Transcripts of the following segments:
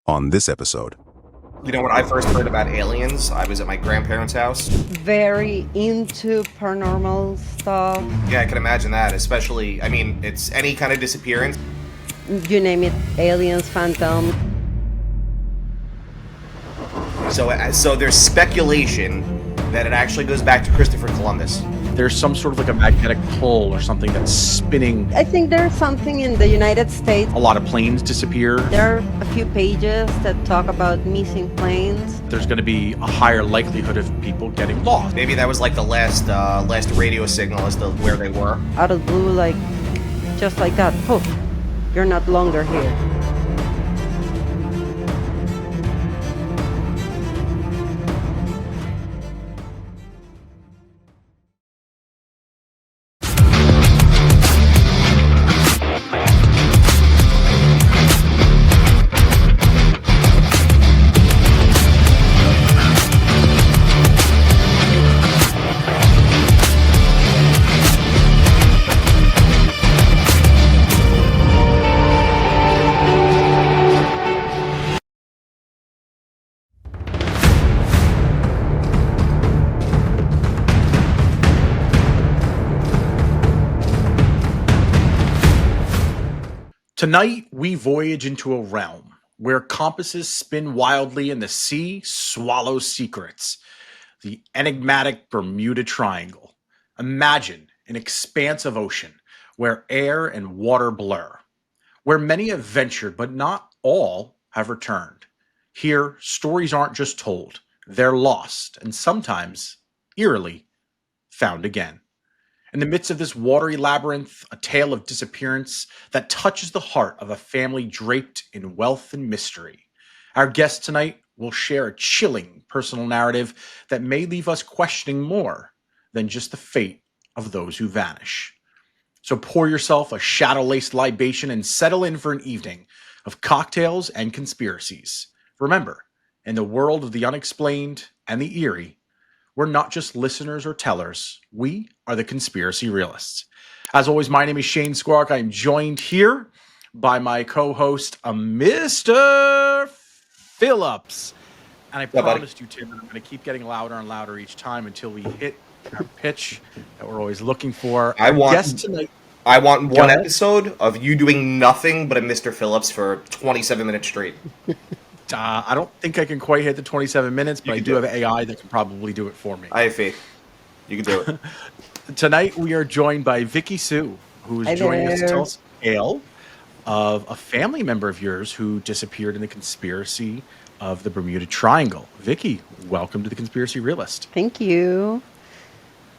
on this episode. You know, when I first heard about aliens, I was at my grandparents' house. Very into paranormal stuff. Yeah, I can imagine that, especially, I mean, it's any kind of disappearance. You name it, aliens, phantom. So there's speculation that it actually goes back to Christopher Columbus. There's some sort of like a magnetic pull or something that's spinning. I think there's something in the United States. A lot of planes disappear. There are a few pages that talk about missing planes. There's going to be a higher likelihood of people getting lost. Maybe that was like the last radio signal as to where they were. Out of the blue, like, just like that. Poof, you're not longer here. Tonight, we voyage into a realm where compasses spin wildly and the sea swallows secrets. The enigmatic Bermuda Triangle. Imagine an expanse of ocean where air and water blur, where many have ventured, but not all have returned. Here, stories aren't just told, they're lost and sometimes, eerily, found again. In the midst of this watery labyrinth, a tale of disappearance that touches the heart of a family draped in wealth and mystery. Our guest tonight will share a chilling personal narrative that may leave us questioning more than just the fate of those who vanish. So pour yourself a shadow-laced libation and settle in for an evening of cocktails and conspiracies. Remember, in the world of the unexplained and the eerie, we're not just listeners or tellers. We are the Conspiracy Realists. As always, my name is Shane Skwarek. I'm joined here by my co-host, Mr. Philipps. And I promised you, Tim, that I'm going to keep getting louder and louder each time until we hit our pitch that we're always looking for. I want one ahead. episode of you doing nothing but a Mr. Phillips for 27 minutes straight. I don't think I can quite hit the 27 minutes, but I do do have it. AI that can probably do it for me. I have faith. You can do it. Tonight, we are joined by Vicky Sue, who is Hi joining us to there. tell us a tale of a family member of yours who disappeared in the conspiracy of the Bermuda Triangle. Vicky, welcome to the Conspiracy Realist. Thank you.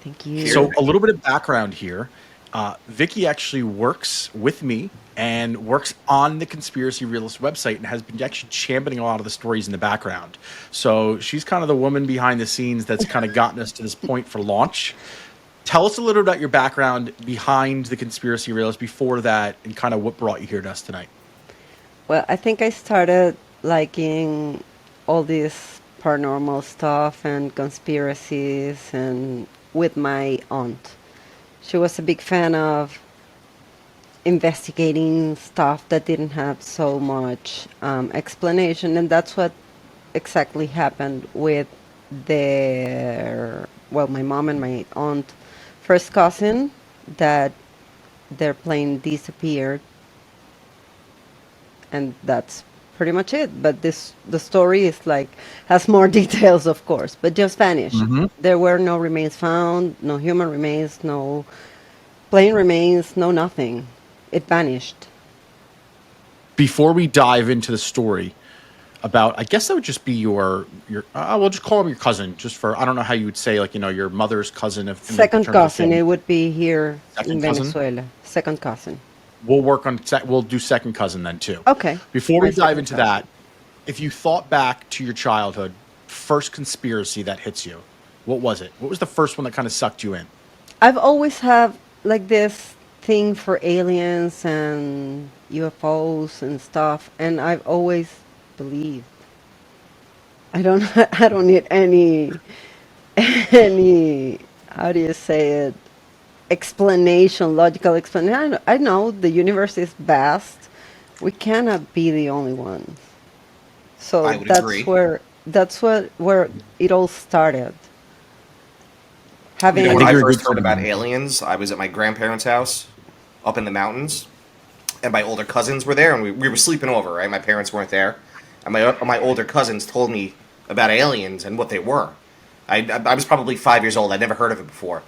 Thank you. So a little bit of background here. Vicky actually works with me and works on the Conspiracy Realist website and has been actually championing a lot of the stories in the background. So she's kind of the woman behind the scenes that's kind of gotten us to this point for launch. Tell us a little about your background behind the Conspiracy Realist before that and kind of what brought you here to us tonight. Well, I think I started liking all this paranormal stuff and conspiracies and with my aunt. She was a big fan of investigating stuff that didn't have so much explanation, and that's what exactly happened with my mom and my aunt first cousin, that their plane disappeared, and that's pretty much it. But the story is like has more details, of course, but just vanished. There were no remains found, no human remains, no plane remains, no nothing. It vanished. Before we dive into the story about, I guess that would just be your we'll just call him your cousin, just for, I don't know how you would say, like, your mother's cousin. Second cousin, it would be here Second in cousin? Venezuela. Second cousin. We'll work on, we'll do second cousin then too. Okay. Before we My dive second into cousin. that, if you thought back to your childhood, first conspiracy that hits you, what was it? What was the first one that kind of sucked you in? I've always had like this thing for aliens and UFOs and stuff, and I've always believed. I don't I don't need any how do you say it, explanation, logical explanation. I know the universe is vast. We cannot be the only ones. So I would agree. that's where it all started. You know, I when Having think I you're a good first heard about friend. aliens, I was at my grandparents' house up in the mountains, and my older cousins were there, and we were sleeping over. Right, my parents weren't there, and my older cousins told me about aliens and what they were. I was probably 5 years old. I'd never heard of it before,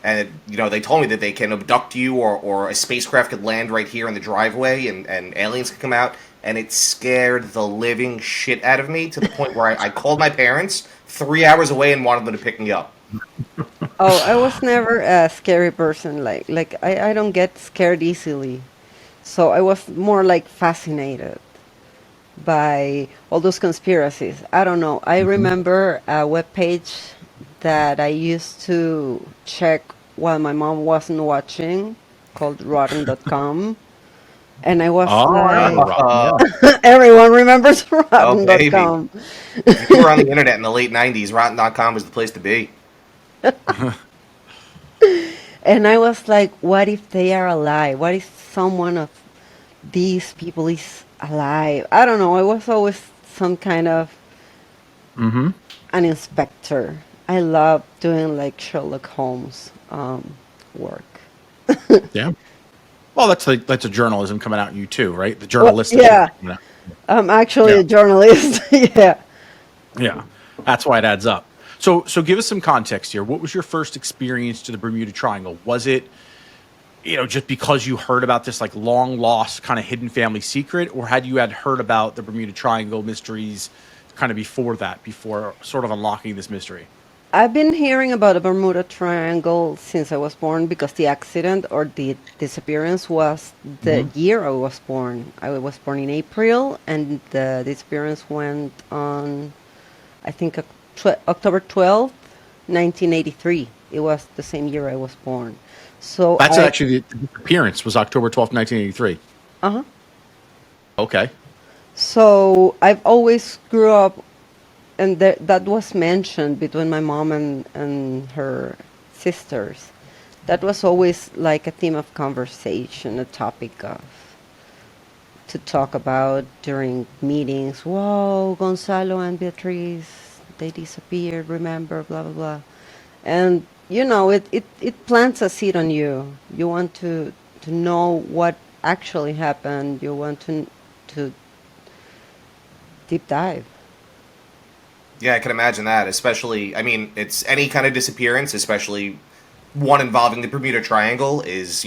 and you know they told me that they can abduct you, or a spacecraft could land right here in the driveway, and aliens could come out, and it scared the living shit out of me to the point where I called my parents 3 hours away and wanted them to pick me up. Oh, I was never a scary person. Like I don't get scared easily. So I was more like fascinated by all those conspiracies. I don't know. I Mhm. remember a web page that I used to check while my mom wasn't watching called rotten.com. And I was Oh, I remember like, Rotten. Yeah. everyone remembers Oh, baby. rotten.com. If you were on the internet in the late 90s, Rotten.com was the place to be. And I was like, what if they are alive? What if someone of these people is alive? I don't know. I was always some kind of Hmm. an inspector. I love doing like Sherlock Holmes work. Yeah. Well, that's a journalism coming out in you too, right? The Well, journalistic yeah, instinct coming out. I'm actually Yeah. a journalist. Yeah. Yeah. That's why it adds up. So give us some context here. What was your first experience to the Bermuda Triangle? Was it, just because you heard about this like long lost kind of hidden family secret, or had heard about the Bermuda Triangle mysteries kind of before that, before sort of unlocking this mystery? I've been hearing about the Bermuda Triangle since I was born because the accident or the disappearance was the Hmm. year I was born. I was born in April, and the disappearance went on, I think, October 12th, 1983. It was the same year I was born. So That's actually the appearance was October 12th, 1983. uh-huh. Okay. So I've always grew up, and that was mentioned between my mom and her sisters. That was always like a theme of conversation, a topic of to talk about during meetings. Whoa, Gonzalo and Beatriz, they disappeared, remember, blah, blah, blah. And, it plants a seed on you. You want to know what actually happened. You want to deep dive. Yeah, I can imagine that. Especially, I mean, it's any kind of disappearance, especially one involving the Bermuda Triangle, is,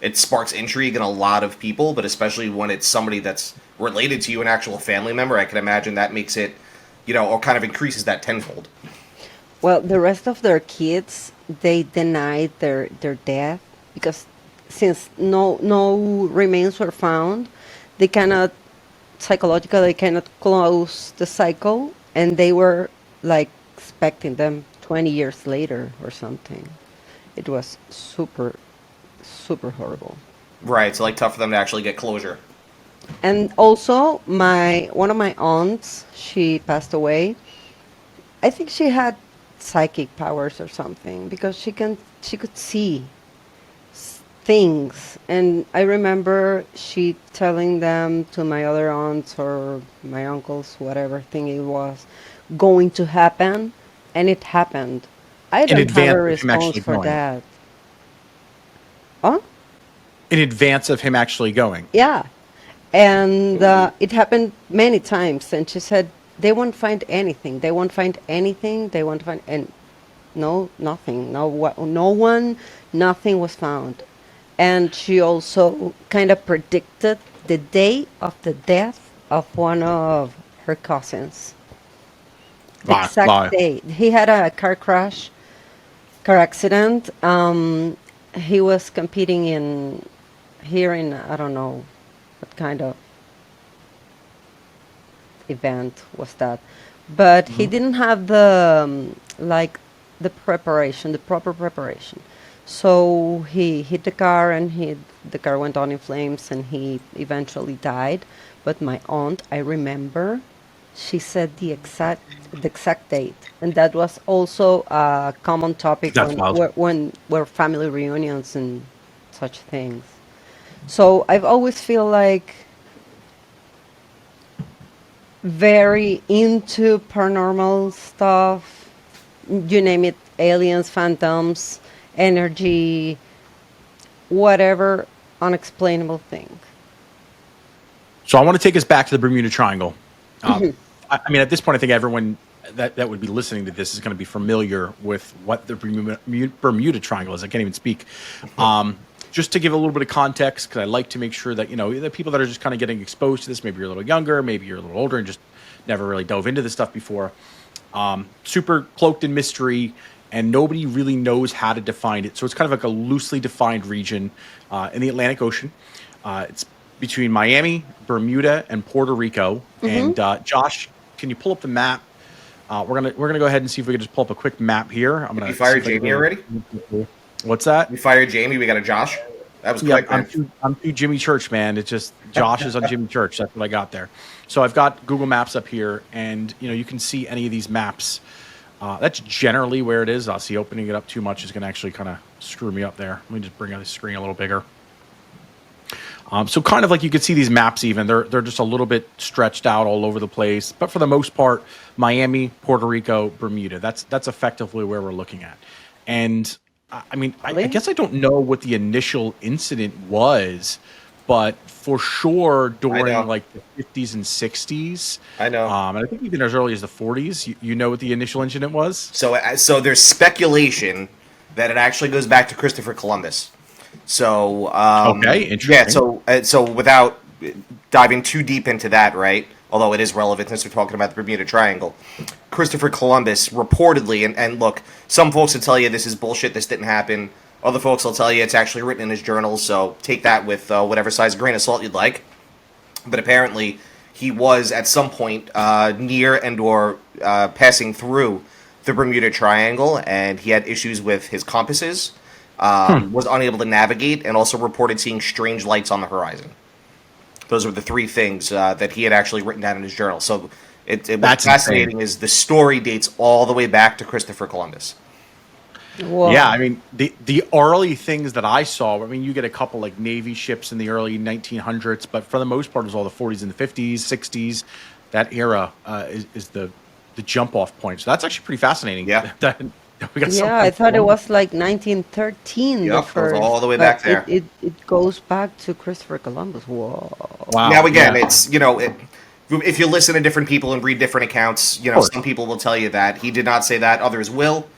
it sparks intrigue in a lot of people, but especially when it's somebody that's related to you, an actual family member, I can imagine that makes it, or kind of increases that tenfold. Well, the rest of their kids, they denied their death because since no remains were found, they cannot psychologically they cannot close the cycle, and they were like expecting them 20 years later or something. It was super horrible. Right, so like tough for them to actually get closure. And also, my one of my aunts, she passed away. I think she had psychic powers or something because she could see things. And I remember she telling them to my other aunts or my uncles, whatever thing it was, going to happen, and it happened. I In don't have a advance of him response actually for going. that. Oh, In advance of him actually going. yeah. And it happened many times. And she said, they won't find anything. They won't find anything. They won't find, and no, nothing. No one, nothing was found. And she also kind of predicted the day of the death of one of her cousins. The Wow. exact Wow. day. He had a car accident. He was competing here in, I don't know what kind of event was that, but he Mhm. didn't have the like the proper preparation. So he hit the car, and the car went on in flames, and he eventually died. But my aunt, I remember, she said the exact date, and that was also a common topic That's on wild. when were family reunions and such things. So I've always feel like very into paranormal stuff. You name it, aliens, phantoms, energy, whatever unexplainable thing. So I want to take us back to the Bermuda Triangle. I mean, at this point, I think everyone that would be listening to this is going to be familiar with what the Bermuda Triangle is. I can't even speak. Just to give a little bit of context, because I like to make sure that, the people that are just kind of getting exposed to this, maybe you're a little younger, maybe you're a little older and just never really dove into this stuff before. Super cloaked in mystery, and nobody really knows how to define it. So it's kind of like a loosely defined region in the Atlantic Ocean. It's between Miami, Bermuda, and Puerto Rico. And Josh, can you pull up the map? We're gonna go ahead and see if we can just pull up a quick map here. I'm gonna. You fired Jamie already? What's that? We fired Jamie. We got a Josh. That was quick, man. I'm too Jimmy Church, man. It's just Josh is on Jimmy Church. That's what I got there. So I've got Google Maps up here, and you can see any of these maps. That's generally where it is. I'll see opening it up too much is going to actually kind of screw me up there. Let me just bring out the screen a little bigger. So kind of like you could see these maps even. They're just a little bit stretched out all over the place. But for the most part, Miami, Puerto Rico, Bermuda, that's effectively where we're looking at. And I mean, I guess I don't know what the initial incident was, but for sure during like the 50s and 60s. I know. And I think even as early as the 40s, you know what the initial incident was? So there's speculation that it actually goes back to Christopher Columbus. So okay, interesting. Yeah, so without diving too deep into that, right? Although it is relevant since we're talking about the Bermuda Triangle, Christopher Columbus reportedly, and look, some folks will tell you this is bullshit, this didn't happen. Other folks will tell you it's actually written in his journals, so take that with whatever size grain of salt you'd like. But apparently, he was at some point near and or passing through the Bermuda Triangle, and he had issues with his compasses. Was unable to navigate, and also reported seeing strange lights on the horizon. Those were the three things that he had actually written down in his journal. So what's fascinating is the story dates all the way back to Christopher Columbus. Whoa. Yeah, I mean, the early things that I saw, I mean, you get a couple like Navy ships in the early 1900s, but for the most part, it was all the 40s and the 50s, 60s. That era is the jump-off point. So that's actually pretty fascinating. Yeah. I thought it was like 1913. Yep, the first, all the way back there. It goes back to Christopher Columbus. Whoa. Wow. Now again, it's if you listen to different people and read different accounts, some people will tell you that he did not say that, others will.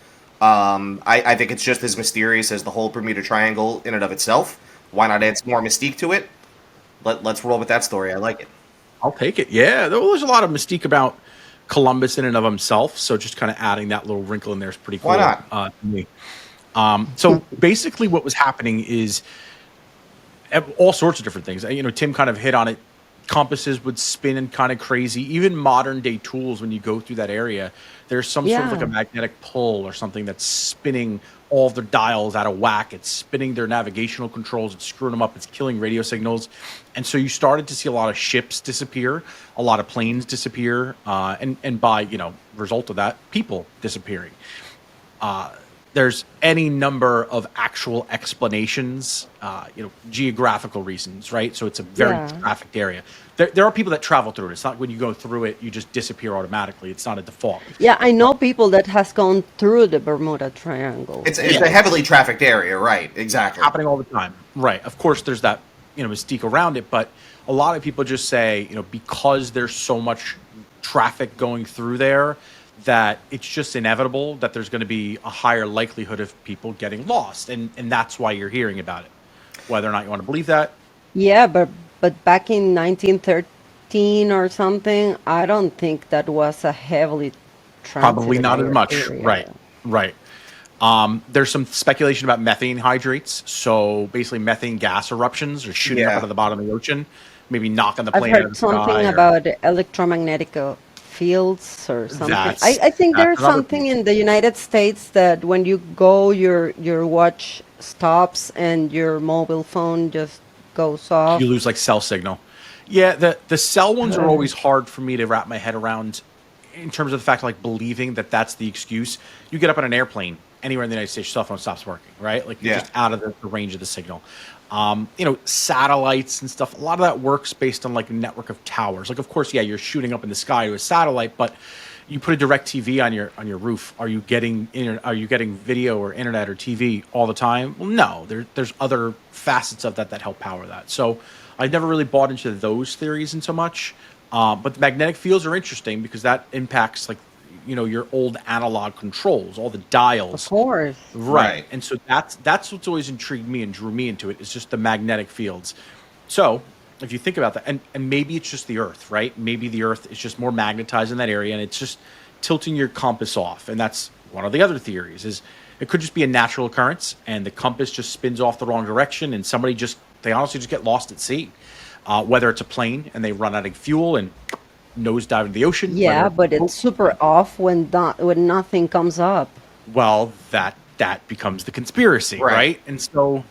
I think it's just as mysterious as the whole Bermuda Triangle in and of itself. Why not add some more mystique to it? Let's roll with that story. I like it. I'll take it. Yeah, there's a lot of mystique about Columbus in and of himself, so just kind of adding that little wrinkle in there is pretty cool. Why not? To me. So basically what was happening is all sorts of different things. Tim kind of hit on it. Compasses would spin and kind of crazy. Even modern day tools, when you go through that area, there's some sort of like a magnetic pull or something that's spinning all of their dials out of whack. It's spinning their navigational controls. It's screwing them up. It's killing radio signals. And so you started to see a lot of ships disappear, a lot of planes disappear, and by, result of that, people disappearing. There's any number of actual explanations, geographical reasons, right? So it's a very trafficked area. There are people that travel through it. It's not when you go through it, you just disappear automatically. It's not a default. Yeah, I know people that has gone through the Bermuda Triangle. It's a heavily trafficked area, right? Exactly. Happening all the time. Right. Of course, there's that, mystique around it, but a lot of people just say, because there's so much traffic going through there, that it's just inevitable that there's going to be a higher likelihood of people getting lost. And that's why you're hearing about it. Whether or not you want to believe that. Yeah, but back in 1913 or something, I don't think that was a heavily probably not as much. Area. Right. There's some speculation about methane hydrates. So basically methane gas eruptions are shooting up out of the bottom of the ocean, maybe knocking the plane out of the sky. I've heard something about electromagnetic fields or something. I think there's something in the United States that when you go, your watch stops and your mobile phone just goes off. You lose like cell signal. Yeah, the cell ones are always hard for me to wrap my head around in terms of the fact of like believing that that's the excuse. You get up on an airplane anywhere in the United States, your cell phone stops working, right? Like you're Yeah. just out of the range of the signal. Satellites and stuff. A lot of that works based on like a network of towers. Like, of course, yeah, you're shooting up in the sky to a satellite, but you put a direct TV on your roof. Are you getting video or internet or TV all the time? Well, no. There's other facets of that help power that. So I've never really bought into those theories in so much. But the magnetic fields are interesting because that impacts like your old analog controls, all the dials. Of course. Right. And so that's what's always intrigued me and drew me into it, is just the magnetic fields. So if you think about that, and maybe it's just the Earth, right? Maybe the Earth is just more magnetized in that area and it's just tilting your compass off. And that's one of the other theories, is it could just be a natural occurrence and the compass just spins off the wrong direction and they honestly just get lost at sea. Whether it's a plane and they run out of fuel and nosedive into the ocean. Yeah, but it's super off when nothing comes up. Well, that becomes the conspiracy, right? And so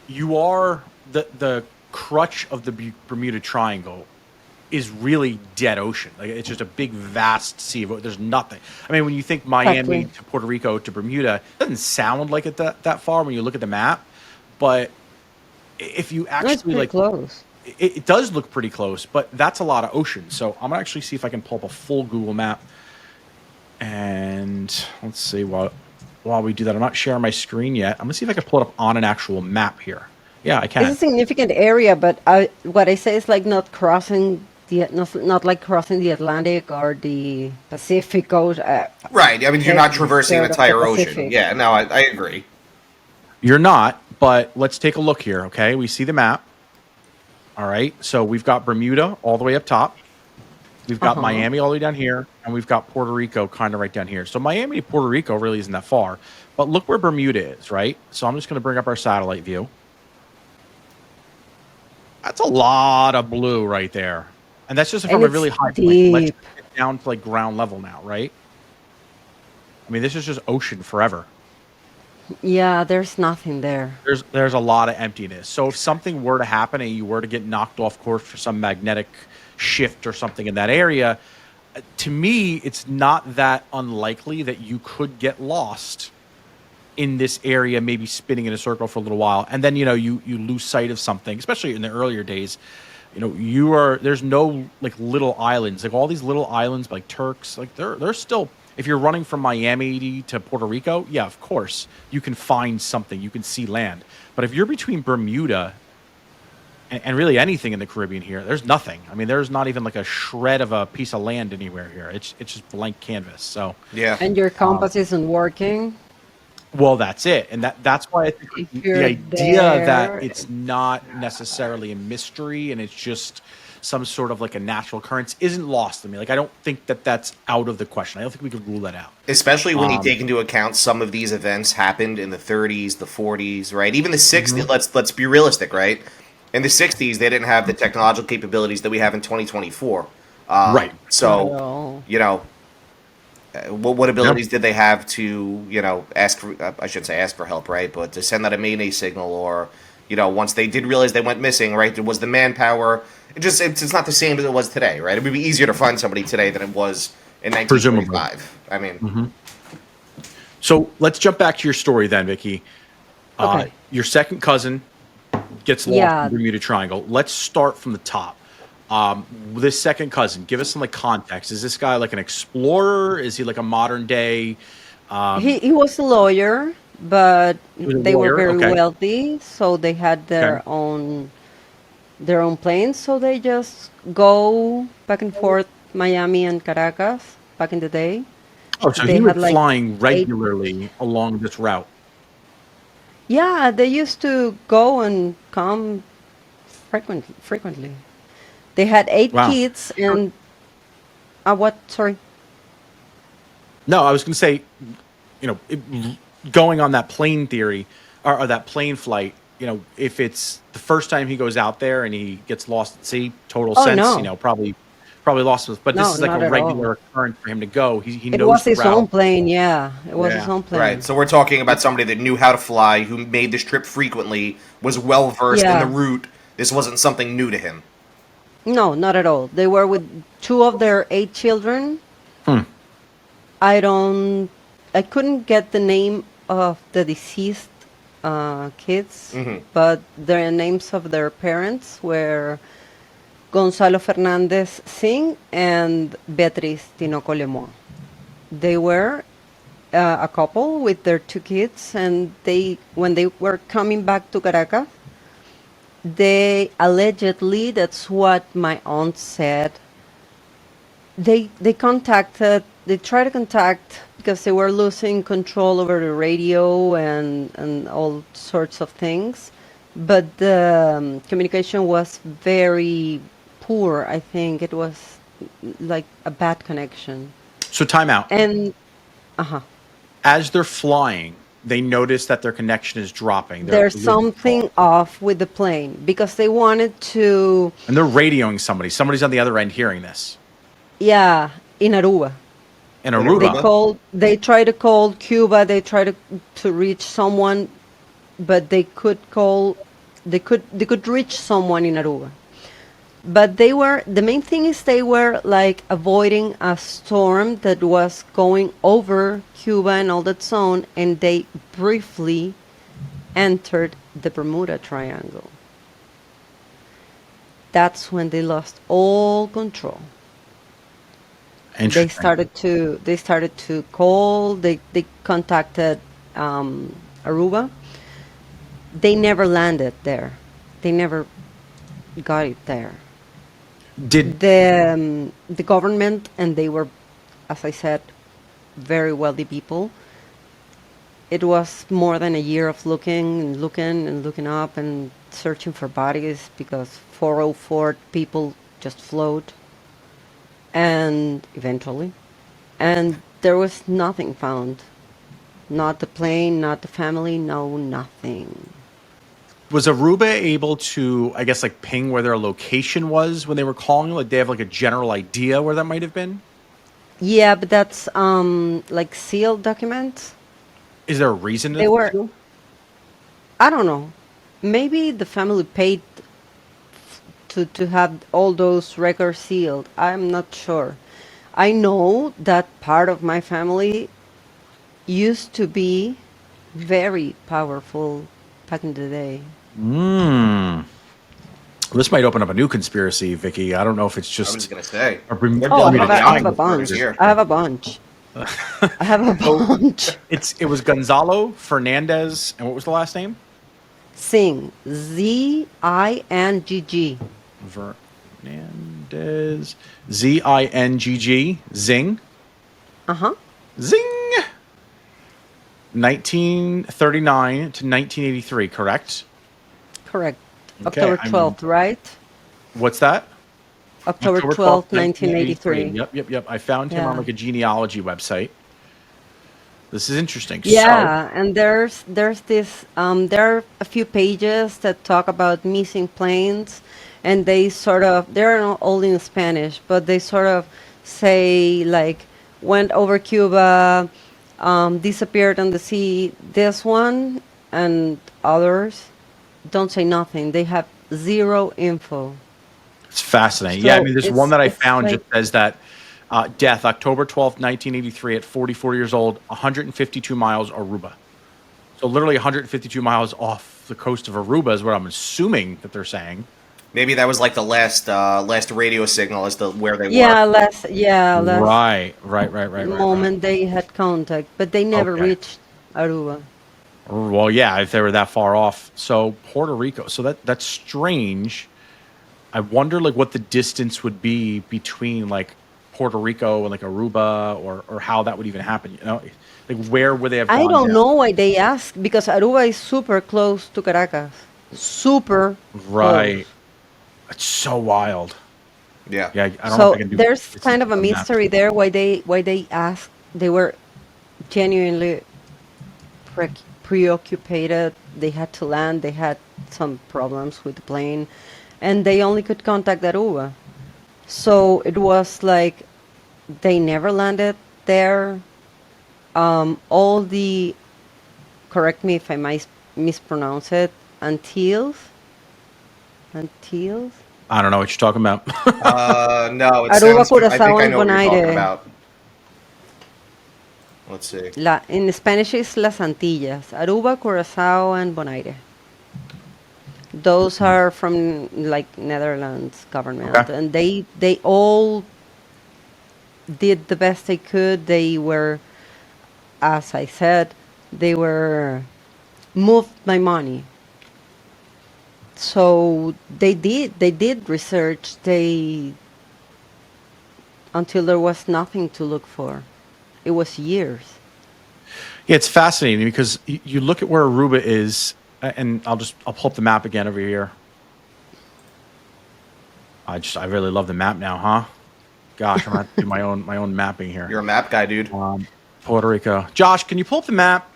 you are the crutch of the Bermuda Triangle is really dead ocean. Like it's just a big, vast sea of there's nothing. I mean, when you think Miami to Puerto Rico to Bermuda, it doesn't sound like it that far when you look at the map. But if you actually pretty close. It does look pretty close, but that's a lot of ocean. So I'm gonna actually see if I can pull up a full Google map. And let's see while we do that. I'm not sharing my screen yet. I'm gonna see if I can pull it up on an actual map here. Yeah, I can. It's a significant area, but what I say is like not like crossing the Atlantic or the Pacific Ocean. Right. I mean, you're not traversing an entire ocean. Pacific. Yeah. No, I agree. You're not, but let's take a look here. Okay, we see the map. All right, so we've got Bermuda all the way up top. We've got Miami all the way down here, and we've got Puerto Rico kind of right down here. So Miami to Puerto Rico really isn't that far, but look where Bermuda is, right? So I'm just going to bring up our satellite view. That's a lot of blue right there, and that's just from a really high point. Let's get down to like ground level now, right? I mean, this is just ocean forever. Yeah, there's nothing there. There's a lot of emptiness. So if something were to happen and you were to get knocked off course for some magnetic shift or something in that area, to me, it's not that unlikely that you could get lost in this area, maybe spinning in a circle for a little while, and then you lose sight of something. Especially in the earlier days, there's no like little islands, like all these little islands like Turks, like they're still. If you're running from Miami to Puerto Rico, yeah, of course, you can find something. You can see land. But if you're between Bermuda and really anything in the Caribbean here, there's nothing. I mean, there's not even like a shred of a piece of land anywhere here. It's just blank canvas. So yeah. And your compass isn't working. Well, that's it. And that's why I think the idea that it's not necessarily a mystery and it's just some sort of like a natural occurrence isn't lost to me. Like, I don't think that's out of the question. I don't think we could rule that out. Especially when you take into account some of these events happened in the 30s, the 40s, right? Even the 60s. Let's be realistic, right? In the 60s, they didn't have the technological capabilities that we have in 2024. Right. So, what abilities did they have to, ask for, I shouldn't say ask for help, right? But to send out a mayday signal or, once they did realize they went missing, right? There was the manpower. It's not the same as it was today, right? It would be easier to find somebody today than it was in 1925. I mean. So let's jump back to your story then, Vicky. Okay. Your second cousin gets lost in the Bermuda Triangle. Let's start from the top. This second cousin, give us some like context. Is this guy like an explorer? Is he like a modern day? He was a lawyer, but they were very wealthy, so they had their own planes. So they just go back and forth, Miami and Caracas, back in the day. Oh, so he was flying regularly along this route. Yeah, they used to go and come frequently. They had 8 kids and what? Sorry. No, I was going to say, going on that plane theory or that plane flight. If it's the first time he goes out there and he gets lost at sea, total sense. No. Probably lost. But this is like a regular occurrence for him to go. He knows it was the his route. own plane. Yeah, it was his own plane. Right. So we're talking about somebody that knew how to fly, who made this trip frequently, was well versed in the route. This wasn't something new to him. No, not at all. They were with 2 of their 8 children. I couldn't get the name of the deceased kids, Hmm. but the names of their parents were Gonzalo Fernandez Zing and Beatriz Tinoco Lemoine. They were a couple with their two kids, and when they were coming back to Caracas, they allegedly, that's what my aunt said, they tried to contact because they were losing control over the radio and all sorts of things, but the communication was very poor. I think it was like a bad connection. So time out. And uh-huh. As they're flying, they notice that their connection is dropping. There's something off with the plane because they wanted to, And they're radioing somebody. Somebody's on the other end hearing this. yeah, in Aruba. In In Aruba. They tried to call Cuba, they tried to reach someone, but they could reach someone in Aruba. But the main thing is they were like avoiding a storm that was going over Cuba and all that zone, and they briefly entered the Bermuda Triangle. That's when they lost all control. They started to call. They contacted Aruba. They never landed there. They never got it there. Did The government, and they were, as I said, very wealthy people. It was more than a year of looking and looking and looking up and searching for bodies because 404 people just float. And eventually, and there was nothing found. Not the plane, not the family, no, nothing. was Aruba able to, I guess, like ping where their location was when they were calling? Like they have like a general idea where that might have been? Yeah, but that's like sealed documents. Is there a reason They to were, I don't know. Maybe the family paid to have all those records sealed. I'm not sure. I know that part of my family used to be very powerful back in the day. This might open up a new conspiracy, Vicky. I don't know if it's I was just gonna say. a Bermuda Oh, I Bermuda have a Triangle bunch. murders here. I have a bunch. I have a bunch. it was Gonzalo Fernandez, and what was the last name? Zing. Zingg. Fernandez. Zingg. Zing. Uh-huh. Zing. 1939 to 1983, correct? Correct. Okay, October 12th, right? What's that? October 12th, 1983. Yep. I found him on Yeah. like a genealogy website. This is interesting. Yeah, and there's this there are a few pages that talk about missing planes, and they're not all in Spanish, but they sort of say like went over Cuba, disappeared on the sea. This one and others don't say nothing. They have zero info. It's fascinating. So Yeah, I mean, there's one that I found like, just says that death, October 12th, 1983, at 44 years old, 152 miles, Aruba. So literally 152 miles off the coast of Aruba is what I'm assuming that they're saying. Maybe that was like the last radio signal as to where they yeah, were. last Right. moment they had contact, but they never Okay. reached Aruba. Well, yeah, if they were that far off. So Puerto Rico. So that's strange. I wonder like what the distance would be between like Puerto Rico and like Aruba, or how that would even happen. You know, like where would they have? I gone don't down? know why they ask because Aruba is super close to Caracas. Super Right. close. It's so wild. Yeah. Yeah, I don't know So if I can do. there's it's kind of a on that. mystery there why they asked. They were genuinely preoccupied. They had to land. They had some problems with the plane, and they only could contact Aruba. So it was like they never landed there. All the, correct me if I might mispronounce it, Antilles. Antilles. I don't know what you're talking about. No, it Aruba, sounds. I think Curaçao, I and know what you're talking Bonaire. about. Let's see. In Spanish, it's Las Antillas, Aruba, Curacao, and Bonaire. Those are from like Netherlands government, Okay. and they all did the best they could. They were, as I said, they were moved by money. So they did research. They until there was nothing to look for. It was years. Yeah, it's fascinating because you look at where Aruba is, and I'll pull up the map again over here. I really love the map now, huh? Gosh, I'm gonna have to do my own mapping here. You're a map guy, dude. Puerto Rico. Josh, can you pull up the map?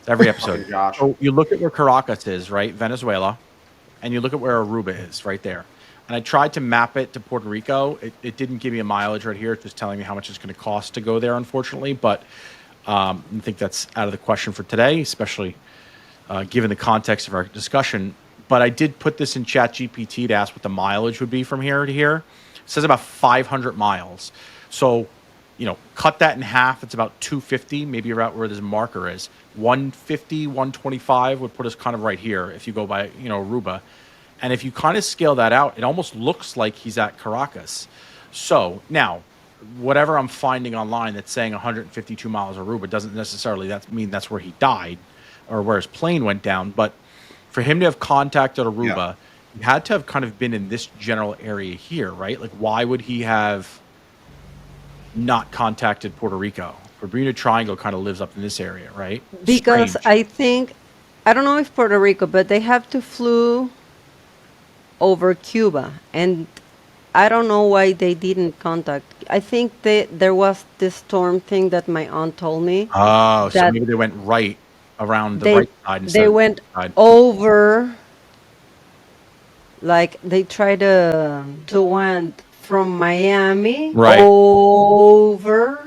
Every episode. Okay, Josh. So you look at where Caracas is, right? Venezuela. And you look at where Aruba is, right there. And I tried to map it to Puerto Rico. It didn't give me a mileage right here. It's just telling me how much it's going to cost to go there, unfortunately. But I think that's out of the question for today, especially given the context of our discussion. But I did put this in ChatGPT to ask what the mileage would be from here to here. It says about 500 miles. So, cut that in half. It's about 250, maybe about where this marker is. 150, 125 would put us kind of right here if you go by, Aruba. And if you kind of scale that out, it almost looks like he's at Caracas. So now, whatever I'm finding online that's saying 152 miles Aruba doesn't necessarily mean that's where he died or where his plane went down. But for him to have contacted Aruba, he had to have kind of been in this general area here, right? Like, why would he have not contacted Puerto Rico? Bermuda Triangle kind of lives up in this area, right? Because Strange. I don't know if Puerto Rico, but they have to flew over Cuba, and I don't know why they didn't contact. I think there was this storm thing that my aunt told me. Oh, so That maybe they went right around the they right side instead they of the went left side. over, like they tried to went from Miami Right. over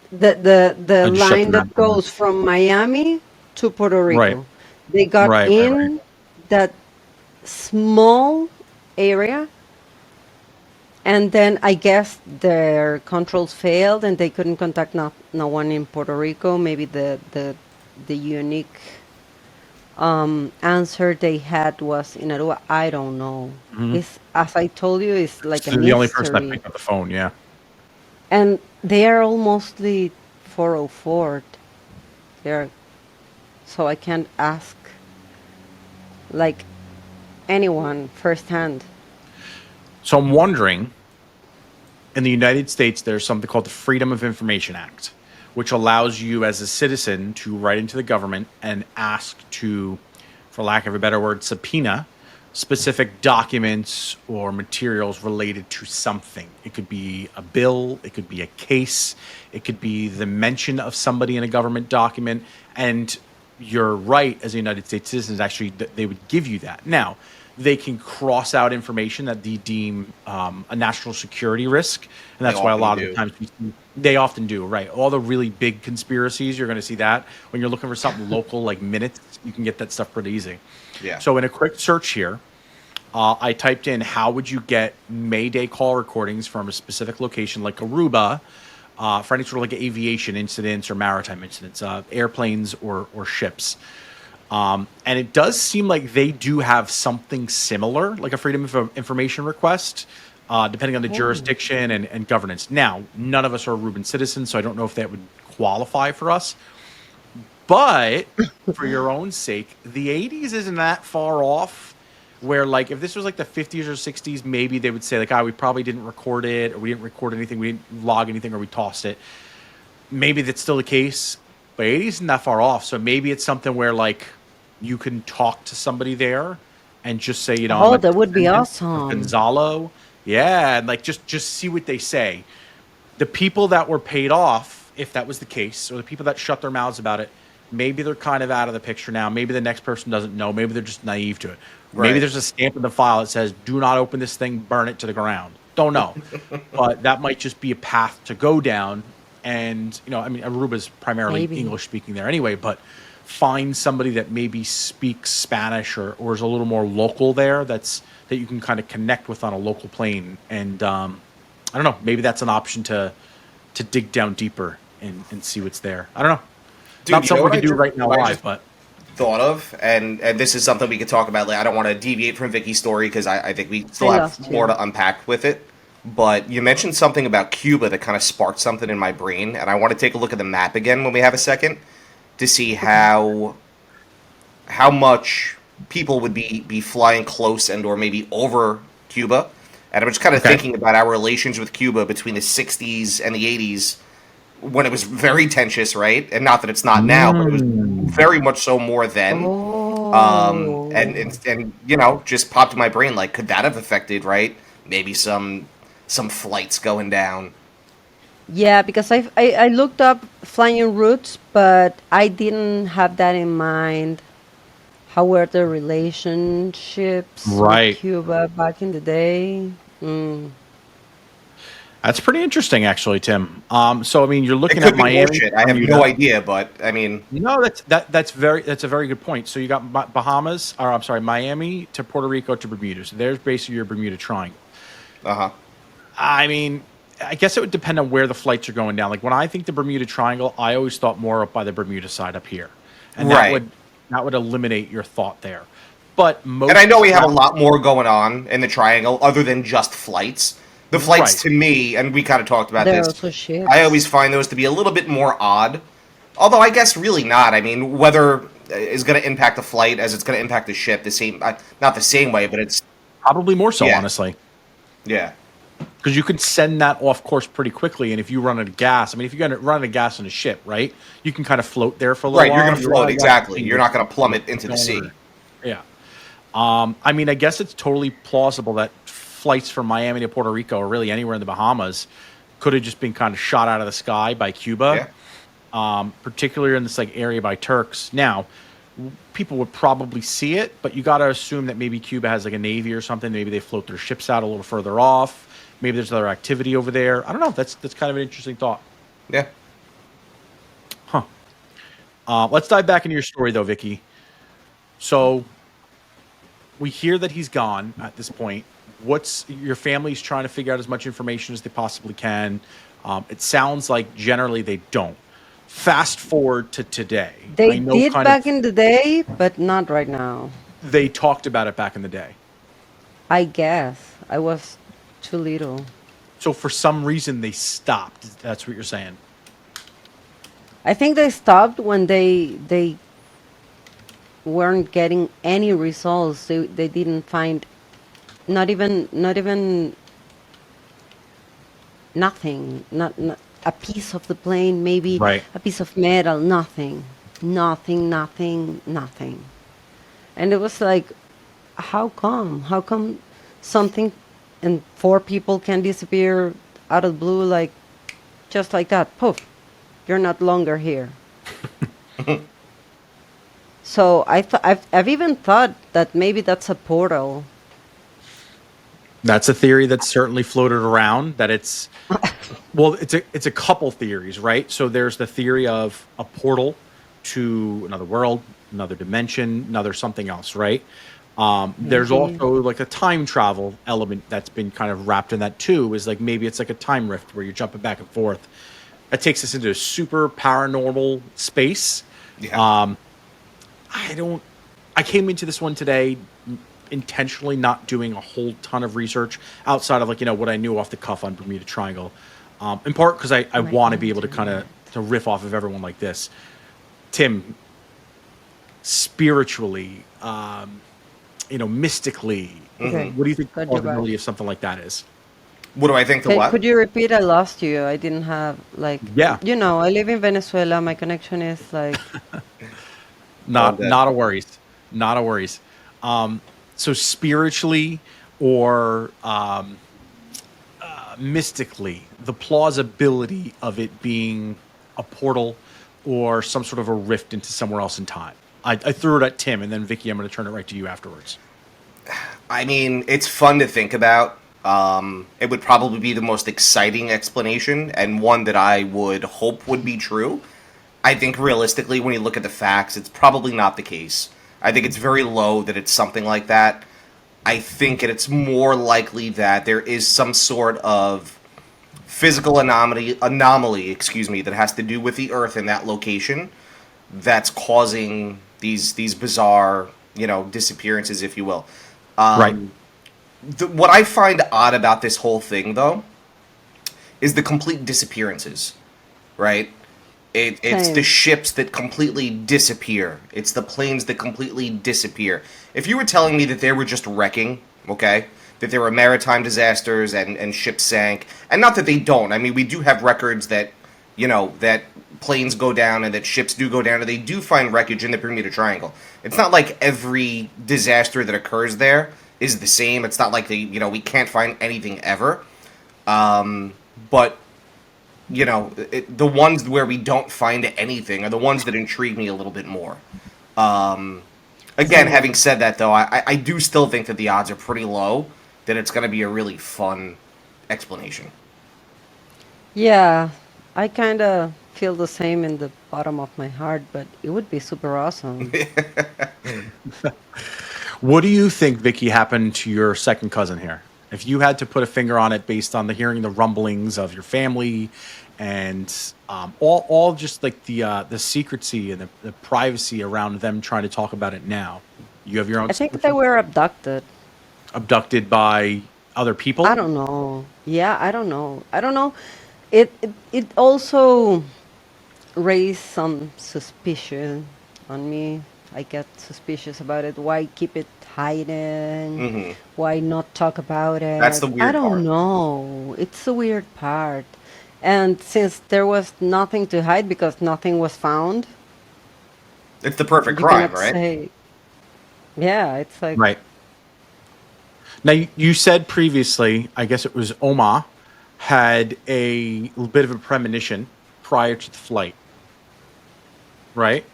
the I just shut the line map that down. goes from Miami to Puerto Right. Rico. They got Right. in that small area, and then I guess their controls failed and they couldn't contact no one in Puerto Rico. Maybe the unique answer they had was in Aruba. I don't know. Mm-hmm. It's, as I told you, it's like a The only person that mystery. picked up the phone, yeah. And they are all mostly 404. They're, so I can't ask like anyone firsthand. So I'm wondering, in the United States, there's something called the Freedom of Information Act, which allows you as a citizen to write into the government and ask to, for lack of a better word, subpoena specific documents or materials related to something. It could be a bill, it could be a case, it could be the mention of somebody in a government document, and your right as a United States citizen is actually they would give you that. Now, they can cross out information that they deem a national security risk, and that's why a lot of the times they often do, right? All the really big conspiracies, you're going to see that. When you're looking for something local like minutes, you can get that stuff pretty easy. Yeah. So in a quick search here, I typed in how would you get Mayday call recordings from a specific location like Aruba for any sort of like aviation incidents or maritime incidents, airplanes or ships. And it does seem like they do have something similar, like a freedom of information request, depending on the jurisdiction and governance. Now, none of us are Aruban citizens, so I don't know if that would qualify for us. But for your own sake, the 80s isn't that far off. Where, like, if this was like the 50s or 60s, maybe they would say, like, we probably didn't record it, or we didn't record anything, we didn't log anything, or we tossed it. Maybe that's still the case, but 80s isn't that far off. So maybe it's something where, like, you can talk to somebody there and just say, I'm a That would be descendant of awesome. Gonzalo. Yeah, and, like, just see what they say. The people that were paid off, if that was the case, or the people that shut their mouths about it, maybe they're kind of out of the picture now. Maybe the next person doesn't know. Maybe they're just naive to it. Right. Maybe there's a stamp in the file that says, do not open this thing, burn it to the ground. Don't know. But that might just be a path to go down. And, Aruba's primarily Maybe. English speaking there anyway, but find somebody that maybe speaks Spanish or is a little more local there that you can kind of connect with on a local plane. And I don't know, maybe that's an option to dig down deeper and see what's there. I don't know. Dude, Not you know something we what can I do just, right now what I live, just but thought of, and this is something we could talk about later. I don't want to deviate from Vicky's story because I think we I still have lost more you. to unpack with it. But you mentioned something about Cuba that kind of sparked something in my brain, and I want to take a look at the map again when we have a second to see Okay. how much people would be flying close and or maybe over Cuba. And I'm just kind of okay. thinking about our relations with Cuba between the 60s and the 80s when it was very tensions, right? And not that it's not now, but it was Mm. very much so more then. Oh. And you know, just popped in my brain like, could that have affected, right? Maybe some flights going down. Yeah, because I looked up flying routes, but I didn't have that in mind. How were the relationships with Right. Cuba back in the day? Mm. That's pretty interesting, actually, Tim. So I mean, you're It looking at could be Miami, bullshit. I have no Bermuda. idea, but I mean, No, that's a very good point. So you got Bahamas, or I'm sorry, Miami to Puerto Rico to Bermuda. So there's basically your Bermuda Triangle. uh huh. I mean, I guess it would depend on where the flights are going down. Like when I think the Bermuda Triangle, I always thought more up by the Bermuda side up here, and Right. that would eliminate your thought there. But And I most know we have a travel, lot more going on in the triangle other than just flights. The flights right? to me, and we kind of talked about There are this, also I ships. always find those to be a little bit more odd. Although I guess really not. I mean, weather is going to impact the flight as it's going to impact the ship the same, not the same way, but it's Probably more so, yeah, honestly, yeah, because you could send that off course pretty quickly. And if you run out of gas, I mean, if you're going to run out of gas on a ship, right, you can kind of float there for a little right. You're going while. to You're out float of gas, exactly. and You're not going to plummet into the going sea. over. Yeah. I mean, I guess it's totally plausible that flights from Miami to Puerto Rico or really anywhere in the Bahamas could have just been kind of shot out of the sky by Cuba, Yeah, particularly in this like area by Turks. Now, people would probably see it, but you got to assume that maybe Cuba has like a navy or something. Maybe they float their ships out a little further off. Maybe there's other activity over there. I don't know. That's kind of an interesting thought. yeah. Huh. Let's dive back into your story though, Vicky. So we hear that he's gone at this point. What's your family's trying to figure out as much information as they possibly can? It sounds like generally they don't. Fast forward to today. They I know did kind of back in the day, but not right now. they talked about it back in the day. I guess I was too little. So for some reason they stopped. That's what you're saying. I think they stopped when they weren't getting any results. They didn't find not even nothing. Not a piece of the plane, maybe Right. a piece of metal. Nothing. Nothing. Nothing. Nothing. And it was like, how come? How come something and four people can disappear out of the blue like just like that? Poof, you're not longer here. So I've even thought that maybe that's a portal. That's a theory that's certainly floated around. That it's a couple theories, right? So there's the theory of a portal to another world, another dimension, another something else, right? There's Maybe. also like a time travel element that's been kind of wrapped in that too. Is like maybe it's like a time rift where you're jumping back and forth. That takes us into a super paranormal space. Yeah. I don't. I came into this one today intentionally not doing a whole ton of research outside of like what I knew off the cuff on Bermuda Triangle. In part because I My want to be able to kind of internet. to riff off of everyone like this. Tim, spiritually, mystically, Okay, what do you think the got you back. plausibility of something like that is? What do I think? The what? Could you repeat? I lost you. I didn't have like Yeah, I live in Venezuela. My connection is like All not good. not a worries, not a worries. So spiritually or mystically, the plausibility of it being a portal or some sort of a rift into somewhere else in time. I threw it at Tim, and then Vicky, I'm going to turn it right to you afterwards. I mean, it's fun to think about. It would probably be the most exciting explanation and one that I would hope would be true. I think realistically, when you look at the facts, it's probably not the case. I think it's very low that it's something like that. I think it's more likely that there is some sort of physical anomaly, excuse me, that has to do with the Earth in that location that's causing these bizarre, disappearances, if you will. Right. What I find odd about this whole thing, though, is the complete disappearances, right? It's the Same. ships that completely disappear. It's the planes that completely disappear. If you were telling me that they were just wrecking, okay, that there were maritime disasters and ships sank, and not that they don't. I mean, we do have records that, that planes go down and that ships do go down, and they do find wreckage in the Bermuda Triangle. It's not like every disaster that occurs there is the same. It's not like we can't find anything ever. But the ones where we don't find anything are the ones that intrigue me a little bit more. Again, Same. having said that, though, I do still think that the odds are pretty low that it's going to be a really fun explanation. Yeah, I kind of feel the same in the bottom of my heart, but it would be super awesome. What do you think, Vicky, happened to your second cousin here? If you had to put a finger on it based on hearing the rumblings of your family and all just like the secrecy and the privacy around them trying to talk about it now, you have your own I think they were abducted. abducted by other people? I don't know. Yeah, I don't know. I don't know. It also raised some suspicion on me. I get suspicious about it. Why keep it hidden? Hmm. Why not talk about That's it? the I weird don't part. know. It's the weird part. And since there was nothing to hide because nothing was found, It's the perfect you crime, cannot right? say, yeah, it's like, Right. Now, you said previously, I guess it was Oma, had a little bit of a premonition prior to the flight, right?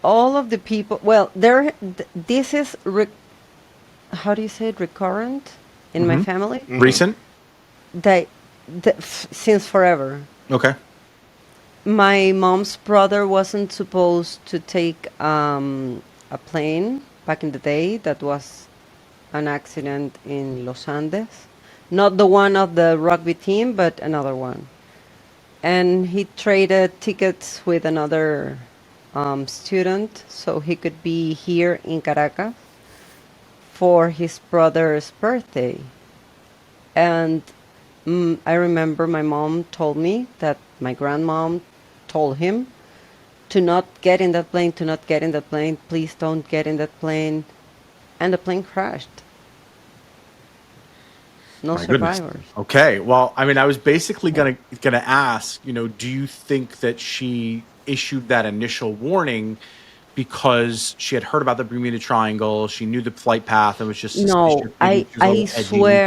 all of the people, well, this is how do you say it, recurrent in my Mm-hmm. family. Hmm. Recent? They, since forever. Okay. My mom's brother wasn't supposed to take a plane back in the day. That was an accident in Los Andes. Not the one of the rugby team, but another one. And he traded tickets with another student so he could be here in Caracas for his brother's birthday. And I remember my mom told me that my grandmom told him to not get in that plane, to not get in that plane, please don't get in that plane. And the plane crashed. No My goodness. survivors. Okay. Well, I mean, I was basically gonna ask, do you think that she issued that initial warning because she had heard about the Bermuda Triangle, she knew the flight path, and was just No, suspicious, maybe she was a little edgy?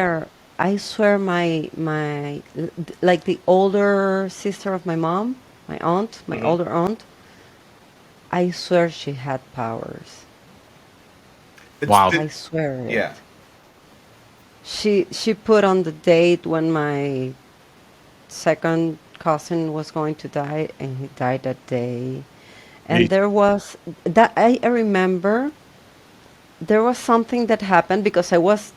I swear like the older sister of my mom, my aunt, my Hmm. older aunt, I swear she had powers. It's Wow. I swear it. yeah. She put on the date when my second cousin was going to die, and he died that day. And Me. there was that I remember there was something that happened because I was,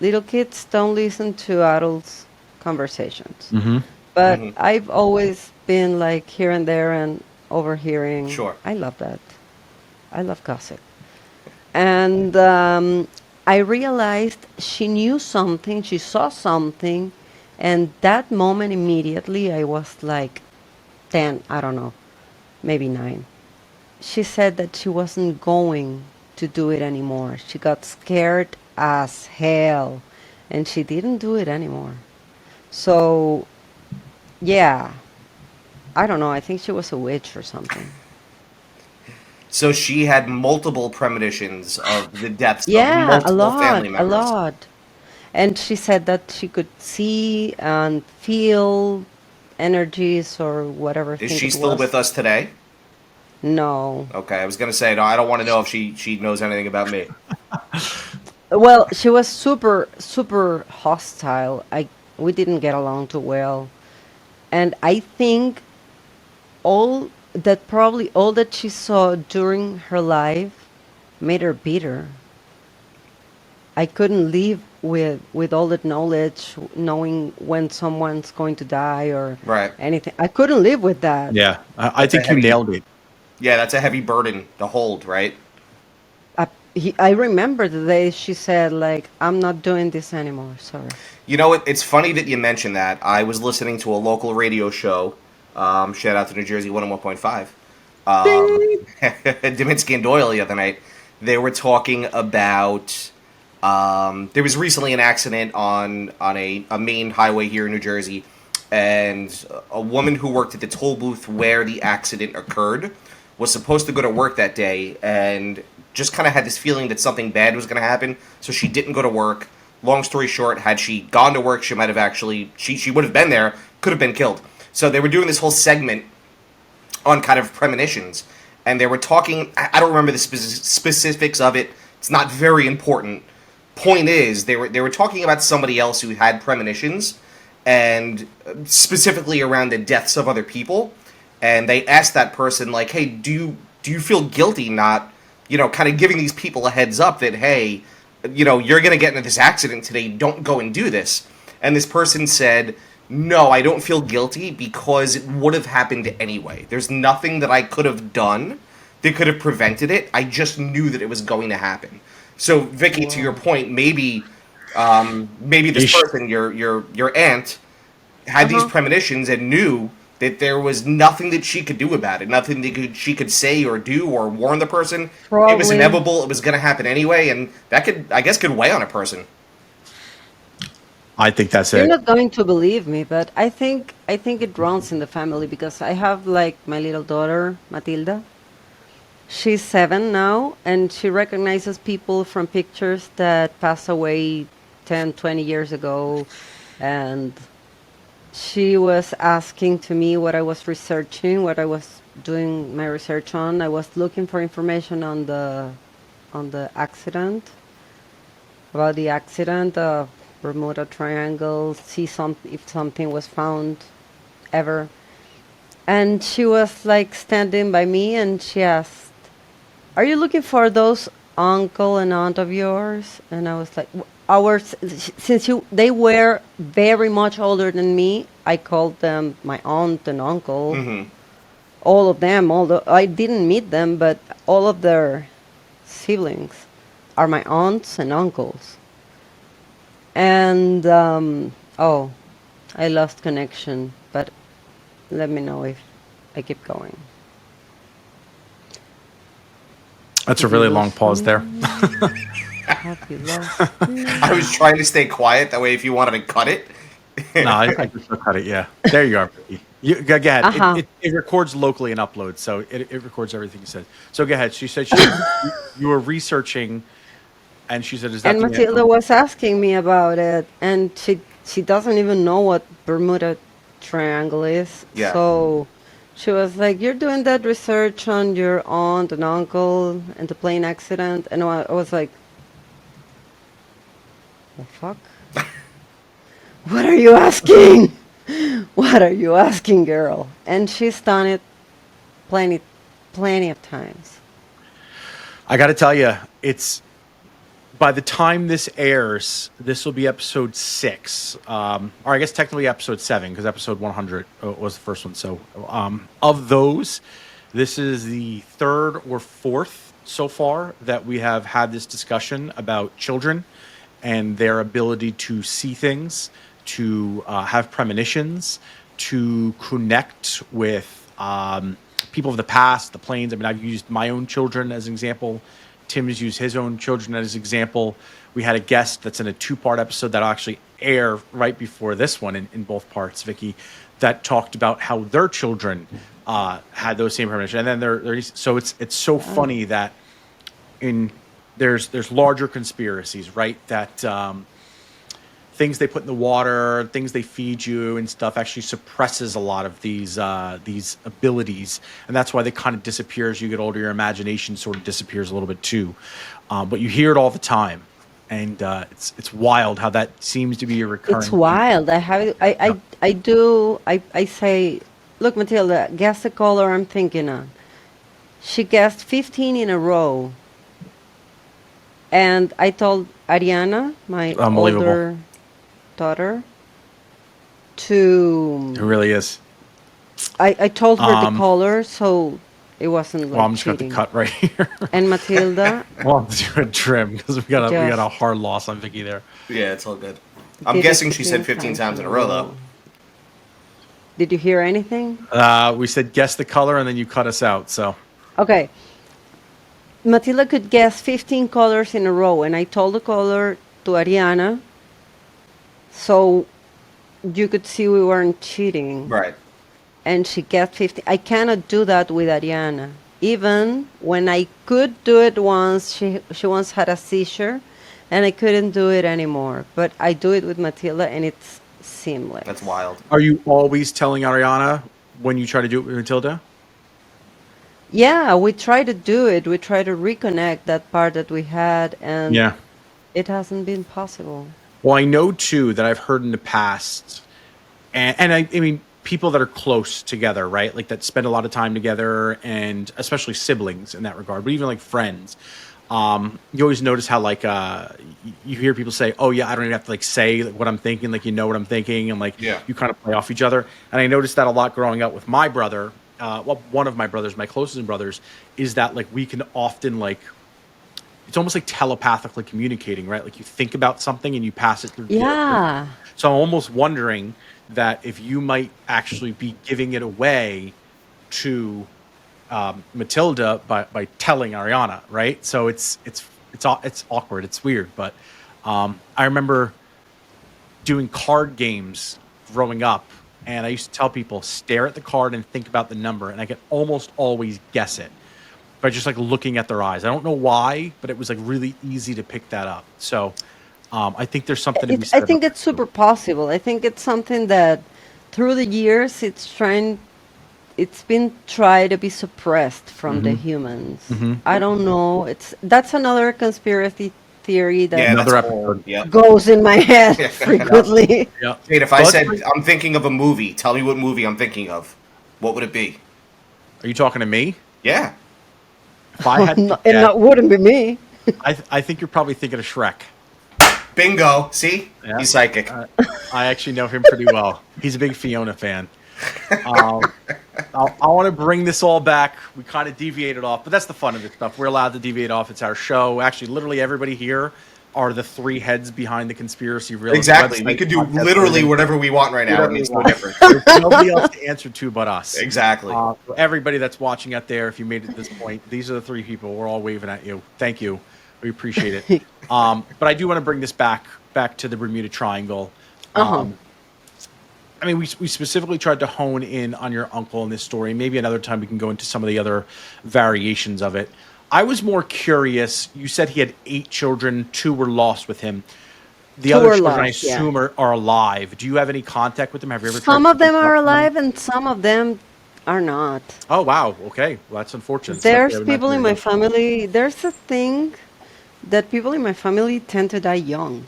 little kids don't listen to adults' conversations. Mm-hmm. But Hmm. I've always been like here and there and overhearing. Sure. I love that. I love gossip. And I realized she knew something, she saw something, and that moment immediately I was like 10, I don't know, maybe 9. She said that she wasn't going to do it anymore. She got scared as hell and she didn't do it anymore. So, yeah, I don't know. I think she was a witch or something. So she had multiple premonitions of the deaths of Yeah, multiple family a members. lot. And she said that she could see and feel energies or whatever Is thing she it still with was. us today? No. Okay, I was gonna say no. I don't want to know if she knows anything about me. Well, she was super super hostile. We didn't get along too well. And I think probably all that she saw during her life made her bitter. I couldn't live with all that knowledge, knowing when someone's going to die or Right. anything. I couldn't live with that. Yeah, I That's a think you heavy. nailed it. Yeah, that's a heavy burden to hold, right? I remember the day she said, like, I'm not doing this anymore. Sorry. You know what? It's funny that you mentioned that. I was listening to a local radio show. Shout out to New Jersey 101.5. Ding! Deminsky and Doyle the other night. They were talking about. There was recently an accident on a main highway here in New Jersey, and a woman who worked at the toll booth where the accident occurred was supposed to go to work that day and just kind of had this feeling that something bad was going to happen, so she didn't go to work. Long story short, had she gone to work, she might have actually she would have been there, could have been killed. So they were doing this whole segment on kind of premonitions, and they were talking. I don't remember the specifics of it. It's not very important. Point is, they were talking about somebody else who had premonitions, and specifically around the deaths of other people. And they asked that person, like, "Hey, do you feel guilty not, kind of giving these people a heads up that, hey, you're going to get into this accident today, don't go and do this." And this person said, "No, I don't feel guilty because it would have happened anyway. There's nothing that I could have done that could have prevented it. I just knew that it was going to happen." So, Vicky, to your point, maybe this person, your aunt, had these premonitions and knew that there was nothing that she could do about it, nothing that she could say or do or warn the person. Probably. It was inevitable. It was going to happen anyway, and that could weigh on a person. I think that's You're it. not going to believe me, but I think it runs in the family because I have like my little daughter, Matilda. She's 7 now, and she recognizes people from pictures that passed away 10, 20 years ago. And she was asking to me what I was researching, what I was doing my research on. I was looking for information on the accident, about the accident of Bermuda Triangle, see if something was found ever. And she was like standing by me, and she asked, "Are you looking for those uncle and aunt of yours?" And I was like, since they were very much older than me, I called them my aunt and uncle. Mm-hmm. All of them, although I didn't meet them, but all of their siblings are my aunts and uncles. And I lost connection, but let me know if I keep going. That's a really long pause there. Have you lost me? I was trying to stay quiet. That way, if you wanted to cut it. No, I just cut it. Yeah, there you are. Vicky. You go ahead. Uh-huh. It records locally and uploads, so it records everything you said. So go ahead. She said you were researching, and she said, "Is that?" And Matilda was asking me about it, and she doesn't even know what Bermuda Triangle is. Yeah. So she was like, "You're doing that research on your aunt and uncle and the plane accident," and I was like, "The fuck? What are you asking? What are you asking, girl?" And she's done it plenty of times. I got to tell you, it's by the time this airs, this will be episode 6, or I guess technically episode 7, because episode 100 was the first one. So of those, this is the 3rd or 4th so far that we have had this discussion about children and their ability to see things, to have premonitions, to connect with people of the past, the planes. I mean, I've used my own children as an example. Tim has used his own children as an example. We had a guest that's in a 2-part episode that'll actually air right before this one in both parts, Vicky, that talked about how their children had those same premonitions. And then so it's so funny that there's larger conspiracies, right? That things they put in the water, things they feed you and stuff actually suppresses a lot of these abilities. And that's why they kind of disappear as you get older. Your imagination sort of disappears a little bit too. But you hear it all the time. And it's wild how that seems to be a recurring. It's wild. I say, "Look, Matilda, guess the color I'm thinking on." She guessed 15 in a row. And I told Ariana, my Unbelievable. older daughter, It to. really is. I told her the Um, color, so it wasn't well, like I'm just going to cheating. cut right here. And Matilda We'll have to do a trim because we got a just hard loss on Vicky there. Yeah, it's all good. I'm did it guessing she 15 said 15 times times in in a a row, though. row. Did you hear anything? We said guess the color, and then you cut us out. So Okay. Matilda could guess 15 colors in a row, and I told the color to Ariana, so you could see we weren't cheating. Right. And she guessed 15. I cannot do that with Ariana. Even when I could do it once, she once had a seizure, and I couldn't do it anymore. But I do it with Matilda, and it's seamless. That's wild. are you always telling Ariana when you try to do it with Matilda? Yeah, we try to do it. We try to reconnect that part that we had, and Yeah. it hasn't been possible. Well, I know too that I've heard in the past, and I mean people that are close together, right? Like that spend a lot of time together, and especially siblings in that regard, but even like friends. You always notice how like you hear people say, "Oh yeah, I don't even have to like say like, what I'm thinking," like you know what I'm thinking, and like Yeah. you kind of play off each other. And I noticed that a lot growing up with my brother. Well, one of my brothers, my closest brothers, is that like we can often like it's almost like telepathically communicating, right? Like you think about something and you pass it through the other person. Yeah. So I'm almost wondering that if you might actually be giving it away to Matilda by telling Ariana, right? So it's awkward, it's weird, but I remember doing card games growing up, and I used to tell people stare at the card and think about the number, and I could almost always guess it by just like looking at their eyes. I don't know why, but it was like really easy to pick that up. So I think there's something to be I said think about it's super possible. I think it's something that through the years it's been tried to be suppressed from the humans. I don't know. That's another conspiracy theory that Yeah, that's Another whole. episode. Yep. goes in my head Yeah. frequently. Yeah. Jade, if I So let's said bring- I'm thinking of a movie, tell me what movie I'm thinking of. What would it be? Are you talking to me? Yeah. If I had to And guess, that wouldn't be me. I think you're probably thinking of Shrek. Bingo. See? Yeah. He's psychic. I actually know him pretty well. He's a big Fiona fan. I want to bring this all back. We kind of deviated off, but that's the fun of this stuff. We're allowed to deviate off. It's our show. Actually, literally everybody here are the three heads behind the Conspiracy Realist. Exactly. We website, could do podcast, literally everything. whatever we want right now. Whatever It makes we no want. difference. There's nobody else to answer to but us. Exactly. For everybody that's watching out there, if you made it to this point, these are the three people. We're all waving at you. Thank you. We appreciate it. But I do want to bring this back to the Bermuda Triangle. I mean, we specifically tried to hone in on your uncle in this story. Maybe another time we can go into some of the other variations of it. I was more curious. You said he had 8 children. 2 were lost with him. The Two other were children, I lost, yeah. assume, are alive. Do you have any contact with them? Have you ever? Some tried of to them reach out are to them? alive, and some of them are not. Oh wow. Okay. Well, that's unfortunate. There's Something I would people in imagine my they don't. family. There's a thing that people in my family tend to die young.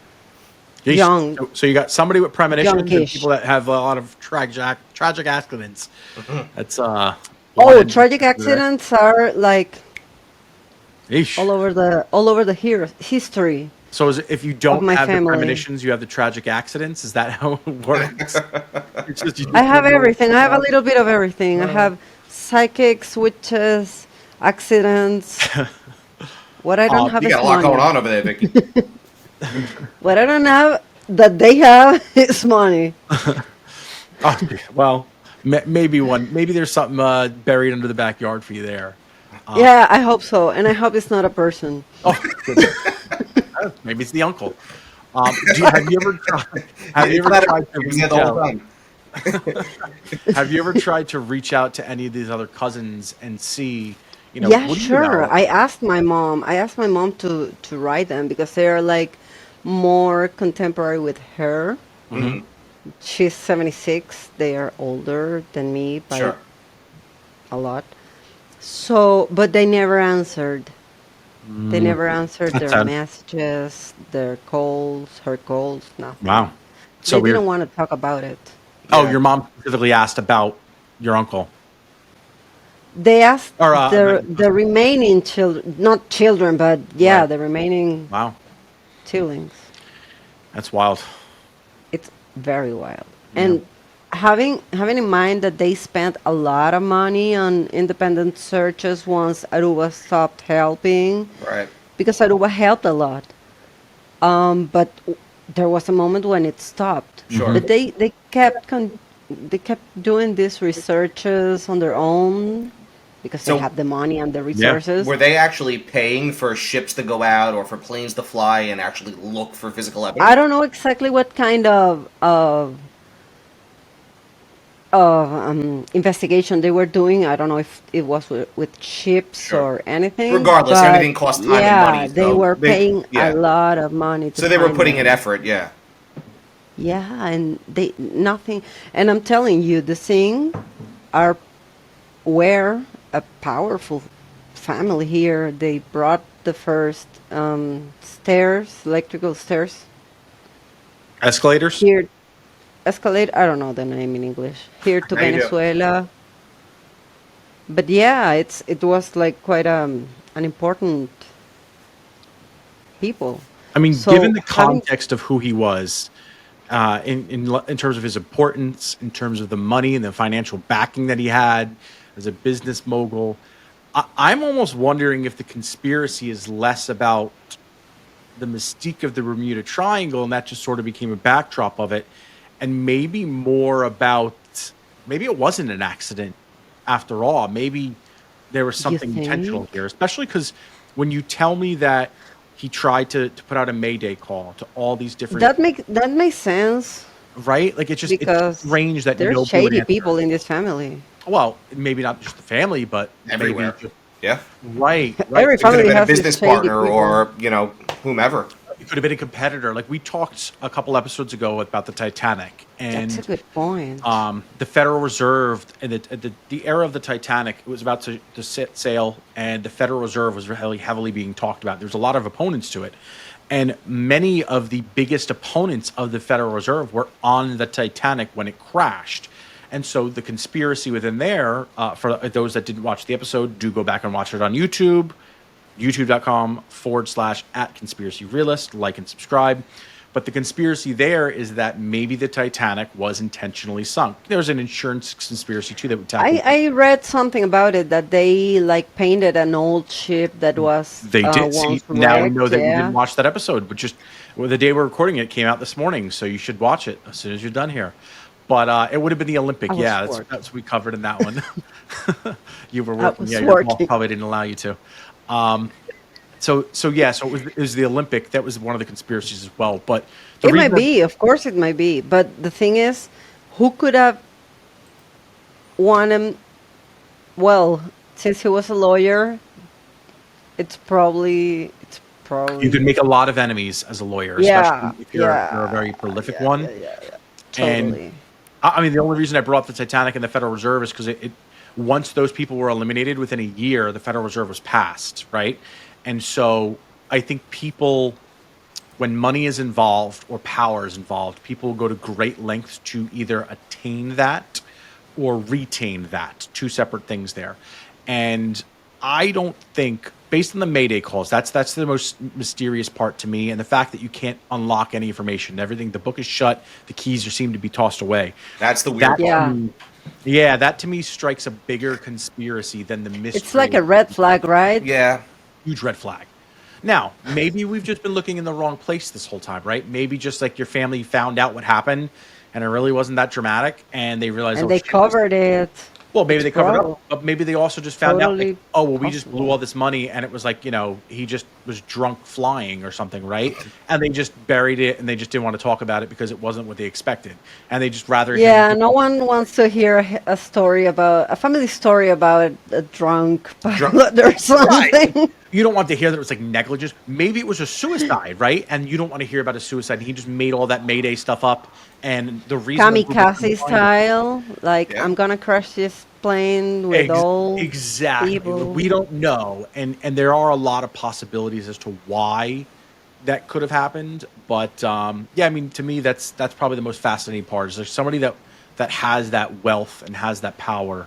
Yeesh. Young. So you got somebody with premonitions and Youngish. people that have a lot of tragic accidents. That's Oh, one end tragic of it, right? accidents are like Yeesh. all over the history. So if you don't my have the family. premonitions, you have the tragic accidents. Is that how it works? It's just- you I have don't know everything. I have a what's little bit of everything. I have psychics, witches, accidents. What I don't have You is got a lot money. going on over there, Vicky. What I don't have that they have is money. Oh, well, maybe one. Maybe there's something buried under the backyard for you there. Yeah, I hope so, and I hope it's not a person. Oh, goodness. Maybe it's the uncle. Have you ever tried? Have you It's ever not a- tried to he was reach there the whole out? time. Have you ever tried to reach out to any of these other cousins and see? Yeah, what do you sure. know? I asked my mom. to write them because they are like more contemporary with her. Mhm. She's 76. They are older than me by Sure. a lot. So, but they never answered. They never answered That's their sad. messages, their calls, her calls, nothing. Wow. So They weird. didn't want to talk about it. Oh, Yeah. your mom specifically asked about your uncle. They asked Or the remaining children, not children, but yeah, Right. the remaining wow, siblings. that's wild. It's very wild. Yeah. And having in mind that they spent a lot of money on independent searches once Aruba stopped helping, Right. because Aruba helped a lot. But there was a moment when it stopped. Sure. But they kept doing these researches on their own because they So had the money and the Yeah. resources. were they actually paying for ships to go out or for planes to fly and actually look for physical evidence? I don't know exactly what kind of investigation they were doing. I don't know if it was with ships Sure. or anything. Regardless, But anything costs time and yeah, money, they so were paying a yeah. lot of money to So they were find putting in them. effort, yeah. Yeah, and they nothing. And I'm telling you, the thing are were a powerful family here. They brought the first stairs, electrical stairs Escalators. here. Escalade. I don't know the name in English. Here to Now you do. Venezuela. But yeah, it was like quite an important people. I mean, given So the having context of who he was, in terms of his importance, in terms of the money and the financial backing that he had as a business mogul, I'm almost wondering if the conspiracy is less about the mystique of the Bermuda Triangle, and that just sort of became a backdrop of it, and maybe more about maybe it wasn't an accident after all. Maybe there was you something intentional think here, especially because when you tell me that he tried to put out a Mayday call to all these different that makes sense right, like it's because strange that there's nobody would shady answer. people in this family. Well, maybe not just the family, but maybe Everywhere. Yeah. right. Every It could have family been a has its business shady partner people. or, whomever. It could have been a competitor. Like we talked a couple episodes ago about the Titanic, That's a and good point. the Federal Reserve and the era of the Titanic, it was about to set sail, and the Federal Reserve was really heavily being talked about. There's a lot of opponents to it, and many of the biggest opponents of the Federal Reserve were on the Titanic when it crashed. And so the conspiracy within there, for those that didn't watch the episode, do go back and watch it on YouTube, youtube.com/at conspiracy realist, like and subscribe. But the conspiracy there is that maybe the Titanic was intentionally sunk. There's an insurance conspiracy too that we tackled. I read something about it that they like painted an old ship that was They did. See, once now we know wrecked. that you didn't Yeah, watch that episode, but just the day we're recording it came out this morning, so you should watch it as soon as you're done here. But it would have been the Olympic. I was Yeah, working. that's what we covered in that one. You were I working. was Yeah, your boss working. probably didn't allow you to. So it was the Olympic. That was one of the conspiracies as well. But the It might reason be, of course, it might be. But the thing is, who could have won him? Well, since he was a lawyer, it's probably you could make a lot of enemies as a lawyer, especially yeah, if you're a yeah, very prolific yeah, one. yeah, yeah, yeah. And Totally. I mean, the only reason I brought up the Titanic and the Federal Reserve is because once those people were eliminated within a year, the Federal Reserve was passed, right? And so I think people, when money is involved or power is involved, people will go to great lengths to either attain that or retain that. Two separate things there. And I don't think, based on the Mayday calls, that's the most mysterious part to me, and the fact that you can't unlock any information. Everything, the book is shut, the keys seem to be tossed away. That's the weird That part. Yeah, yeah, that to me strikes a bigger conspiracy than the mystery. it's like a red flag, right? Yeah. Huge red flag. Now, maybe we've just been looking in the wrong place this whole time, right? Maybe just like your family found out what happened and it really wasn't that dramatic and they realized, And oh they shit. covered it. Well, maybe It's they covered probably up, but maybe they also just found out, like, totally oh, well, we just blew possible. all this money, and it was like, he just was drunk flying or something, right? And they just buried it, and they just didn't want to talk about it because it wasn't what they expected, and they just rather Yeah, him. no one wants to hear a story about a family story about a drunk pilot or something. You don't want to hear that it was like negligence. Maybe it was a suicide, right? And you don't want to hear about a suicide. He just made all that Mayday stuff up, and the reason Aruba couldn't Kamikaze find him- style, like Yeah. I'm gonna crash this plane with all Exactly. people. We don't know, and there are a lot of possibilities as to why that could have happened. But yeah, I mean, to me, that's probably the most fascinating part. Is there's somebody that has that wealth and has that power,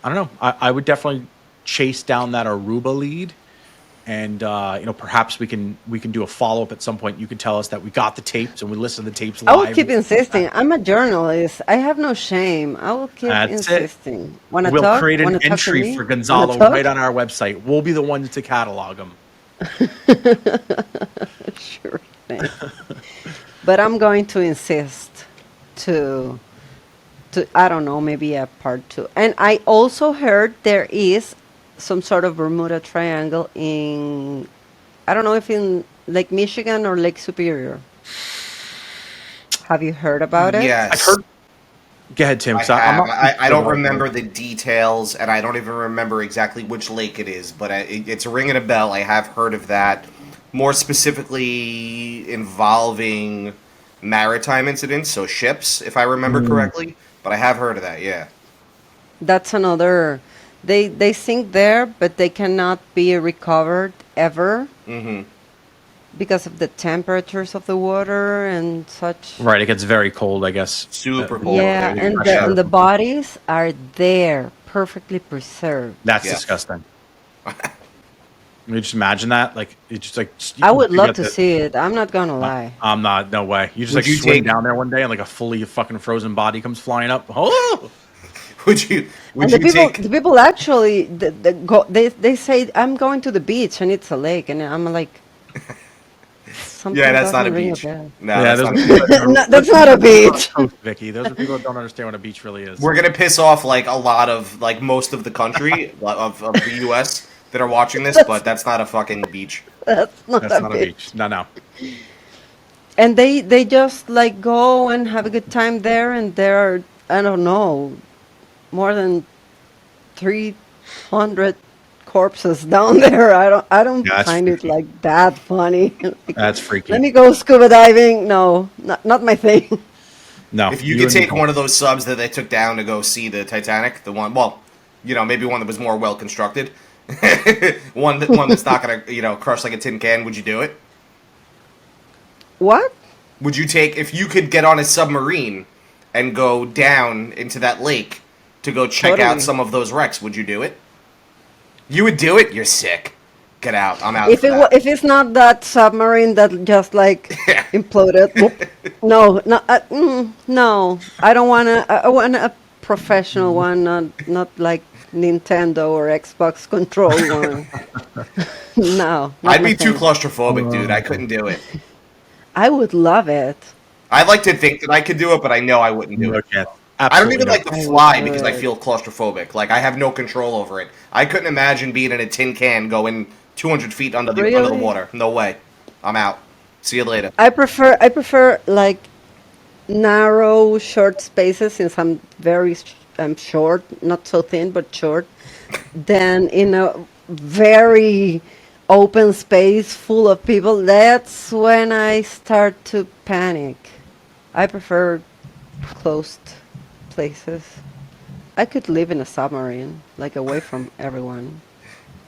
I don't know. I would definitely chase down that Aruba lead, and perhaps we can do a follow up at some point. You can tell us that we got the tapes and we listen to the tapes I will live. keep insisting. I'm a journalist. I have no shame. I will keep That's it. insisting. Want to We'll talk? create Want an to talk to entry me? for Wanna Gonzalo talk? right on our website. We'll be the ones to catalog them. Sure thing. But I'm going to insist to I don't know, maybe a part 2. And I also heard there is some sort of Bermuda Triangle in, I don't know if in Lake Michigan or Lake Superior. Have you heard about it? I've Yes. heard. Go ahead, Tim. I 'Cause I'm have. not I sure don't about remember the details, and I don't even remember exactly which lake it is, but it's ringing a bell. I have heard of that. More specifically involving maritime incidents, so ships, if I remember correctly. But I have heard of that, yeah. That's another. They sink there, but they cannot be recovered ever Mm-hmm. because of the temperatures of the water and such. Right, it gets very cold, I guess. Super cold. Yeah, There's and pressure. the bodies are there, perfectly preserved. That's Yes. disgusting. Can you just imagine that? Like, it's just like I would you love got to the- see it. I'm not gonna lie. I'm not. No way. You just Would like you swim take- down there one day and like a fully fucking frozen body comes flying up. Oh, Would you And the people, take the people actually, they say I'm going to the beach and it's a lake, and I'm like, something Yeah, that's not a doesn't ring beach. bell. No, yeah, that's not a those beach. are people that- No, that's not a beach. Vicky. Those are people that don't understand what a beach really is. We're gonna piss off like a lot of like most of the country of the U.S. that are watching this, but that's not a fucking beach. That's not, That's a, not a beach. beach. No. And they just like go and have a good time there, and there are, I don't know, more than 300 corpses down there. I don't Yeah, that's find it freaky. like that funny. Like, That's freaky. let me go scuba diving. No, not my thing. No. If you could take and- one of those subs that they took down to go see the Titanic, the one, well, maybe one that was more well constructed, one that's not gonna, crush like a tin can. Would you do it? What? Would you take if you could get on a submarine and go down into that lake to go check out Totally. some of those wrecks? Would you do it? You would do it. You're sick. Get out. I'm out. If for it that. if it's not that submarine that just like Yeah. imploded, whoop. No, no. I don't want to. I want a professional one, not like Nintendo or Xbox control one. No, not I'd my be too thing. claustrophobic, dude. I couldn't do it. I would love it. I'd like to think that I could do it, but I know I wouldn't do No it. chance. I don't Absolutely even no. like to I fly because I would. feel claustrophobic. Like I have no control over it. I couldn't imagine being in a tin can going 200 feet under the Really? water. No way. I'm out. See you later. I prefer like narrow, short spaces since I'm I'm short, not so thin, but short. Than in a very open space full of people. That's when I start to panic. I prefer closed places. I could live in a submarine, like away from everyone.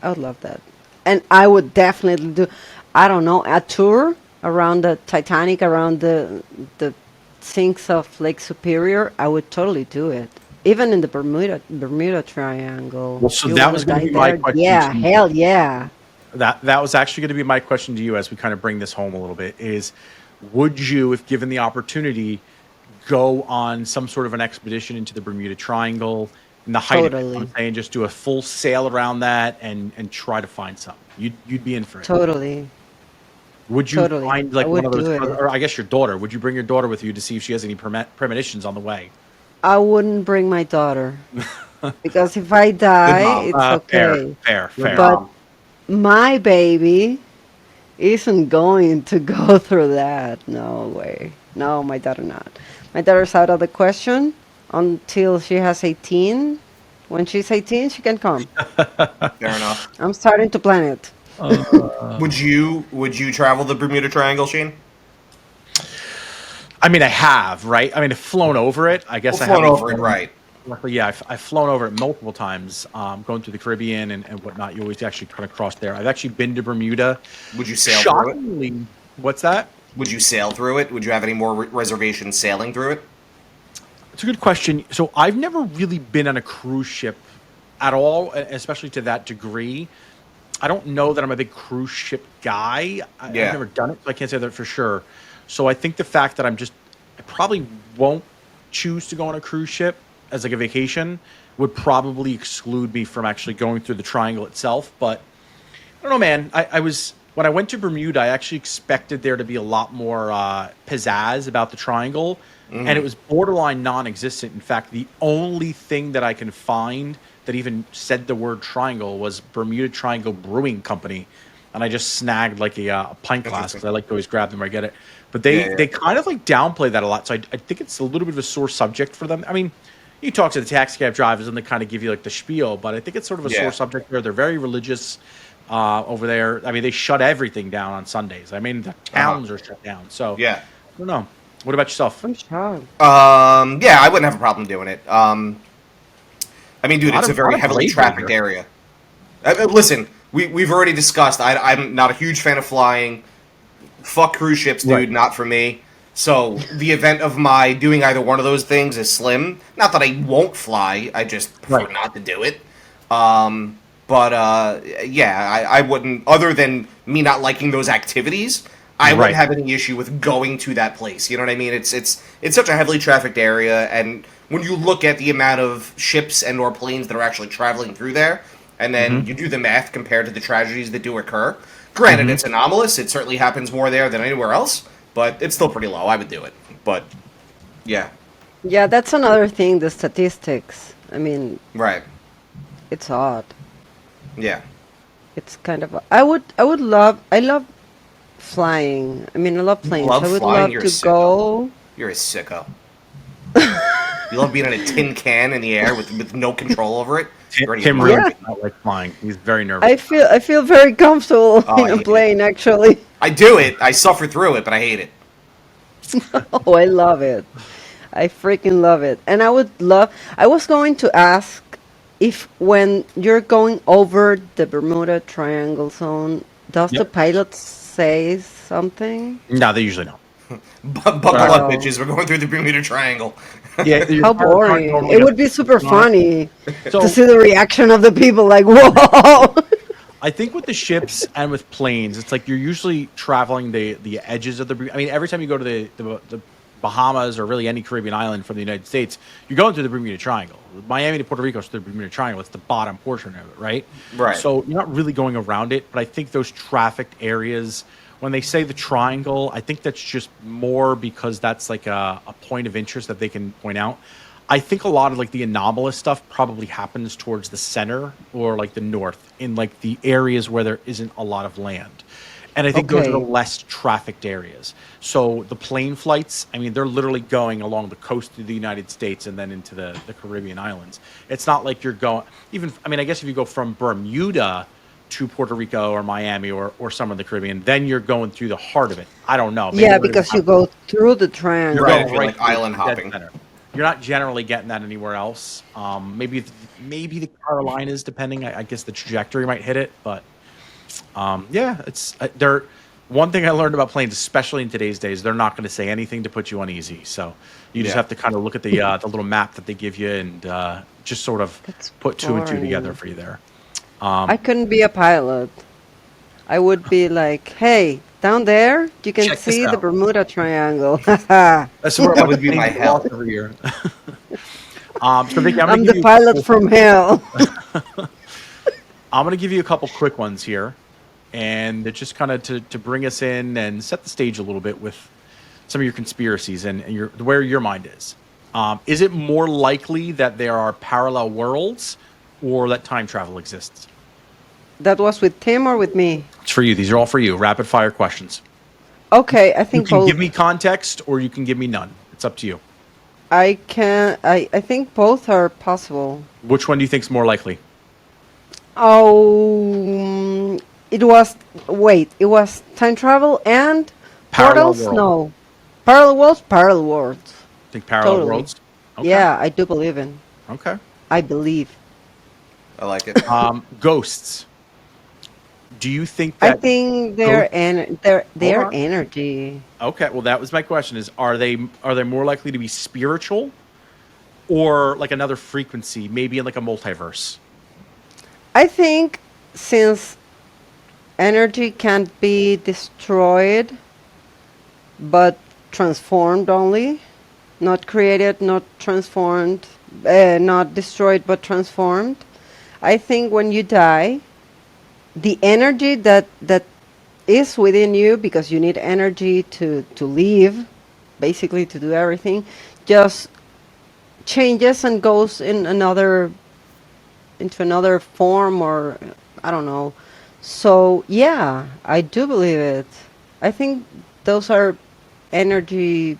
I would love that. And I would definitely do, I don't know, a tour around the Titanic, around the sinks of Lake Superior. I would totally do it. Even in the Bermuda Triangle. Well, so You that wanna was gonna die be my there? question Yeah, to you. hell yeah. That was actually going to be my question to you as we kind of bring this home a little bit is would you, if given the opportunity, go on some sort of an expedition into the Bermuda Triangle in the height Totally. of it, I'm saying just do a full sail around that and try to find something. You'd be in for it. Totally. Would you Totally. find like I one would of those, do it. or I guess your daughter? Would you bring your daughter with you to see if she has any premonitions on the way? I wouldn't bring my daughter. Because if I die, mom. it's okay. Fair. But my baby isn't going to go through that. No way. No, my daughter not. My daughter's out of the question until she has 18. When she's 18, she can come. Fair enough. I'm starting to plan it. Would you travel the Bermuda Triangle, Shane? I mean, I have, right? I mean, I've flown over it. I guess Well, I flown haven't over it, flown- right? Luckily, yeah, I've flown over it multiple times, going through the Caribbean and whatnot. You always actually kind of cross there. I've actually been to Bermuda. Would you sail through it? Shockingly, what's that? Would you sail through it? Would you have any more reservations sailing through it? It's a good question. So I've never really been on a cruise ship at all, especially to that degree. I don't know that I'm a big cruise ship guy. I've never done it, so I can't say that for sure. So I think the fact that I probably won't choose to go on a cruise ship as like a vacation would probably exclude me from actually going through the triangle itself. But I don't know, man. When I went to Bermuda, I actually expected there to be a lot more pizzazz about the triangle, and it was borderline non-existent. In fact, the only thing that I can find that even said the word triangle was Bermuda Triangle Brewing Company, and I just snagged like a pint glass because I like to always grab them where I get it. But they kind of like downplay that a lot, so I think it's a little bit of a sore subject for them. I mean, you talk to the taxi cab drivers and they kind of give you like the spiel, but I think it's sort of a sore subject there. They're very religious over there. I mean, they shut everything down on Sundays. I mean, the towns are shut down. So I don't know. What about yourself? I'm sure. Yeah, I wouldn't have a problem doing it. I mean, dude, it's a very heavily trafficked area. Listen, we've already discussed. I'm not a huge fan of flying. Fuck cruise ships, dude. Right. Not for me. So the event of my doing either one of those things is slim. Not that I won't fly. I just prefer not to do it. But I wouldn't. Other than me not liking those activities, I wouldn't have any issue with going to that place. You know what I mean? It's such a heavily trafficked area, and when you look at the amount of ships and or planes that are actually traveling through there, and then you do the math compared to the tragedies that do occur. Granted, it's anomalous. It certainly happens more there than anywhere else, but it's still pretty low. I would do it. But yeah. Yeah, that's another thing, the statistics. I mean, it's odd. Yeah. It's kind of I love flying. I mean, I love planes. I would love to go. You're a sicko. You love being in a tin can in the air with no control over it. Tim really does not like flying. He's very nervous. I feel very comfortable in a plane, actually. I do it. I suffer through it, but I hate it. Oh, I love it. I freaking love it. And I was going to ask if when you're going over the Bermuda Triangle zone, does the pilot say something? No, they usually don't. Buckle up, bitches. We're going through the Bermuda Triangle. Yeah, how boring. It would be super funny to see the reaction of the people like, whoa. I think with the ships and with planes, it's like you're usually traveling the edges of the... I mean, every time you go to the Bahamas or really any Caribbean island from the United States, you're going through the Bermuda Triangle. Miami to Puerto Rico is through the Bermuda Triangle. It's the bottom portion of it, right? Right. So you're not really going around it, but I think those trafficked areas... When they say the triangle, I think that's just more because that's like a point of interest that they can point out. I think a lot of like the anomalous stuff probably happens towards the center or like the north in like the areas where there isn't a lot of land. And I think those are the less trafficked areas. So the plane flights, I mean, they're literally going along the coast of the United States and then into the Caribbean islands. It's not like you're going I guess if you go from Bermuda to Puerto Rico or Miami or somewhere in the Caribbean, then you're going through the heart of it. I don't know. Maybe because you go through the triangle. You're going like island hopping. You're not generally getting that anywhere else. Maybe the Carolinas, depending. I guess the trajectory might hit it, but it's they're. One thing I learned about planes, especially in today's days, they're not going to say anything to put you uneasy. So you just have to kind of look at the little map that they give you and just sort of put two and two together for you there. I couldn't be a pilot. I would be like, hey, down there, you can see the Bermuda Triangle. That's what that would be my hell every year. So Vicky, I'm the pilot from hell. I'm going to give you a couple quick ones here, and just kind of to bring us in and set the stage a little bit with some of your conspiracies and where your mind is. Is it more likely that there are parallel worlds or that time travel exists? That was with Tim or with me? It's for you. These are all for you. Rapid fire questions. Okay, I think you can both. Give me context or you can give me none. It's up to you. I think both are possible. Which one do you think is more likely? Oh, it was time travel and portals? No. Parallel worlds. Think parallel worlds? Okay. Yeah, I do believe in. Okay. I believe. I like it. Ghosts. Do you think that... I think they're energy. Okay, well, that was my question, is are they more likely to be spiritual or like another frequency, maybe in like a multiverse? I think since energy can't be destroyed but transformed only, not created, not transformed, not destroyed but transformed. I think when you die, the energy that is within you, because you need energy to live, basically to do everything, just changes and goes in another into another form, or I don't know. So yeah, I do believe it. I think those are energy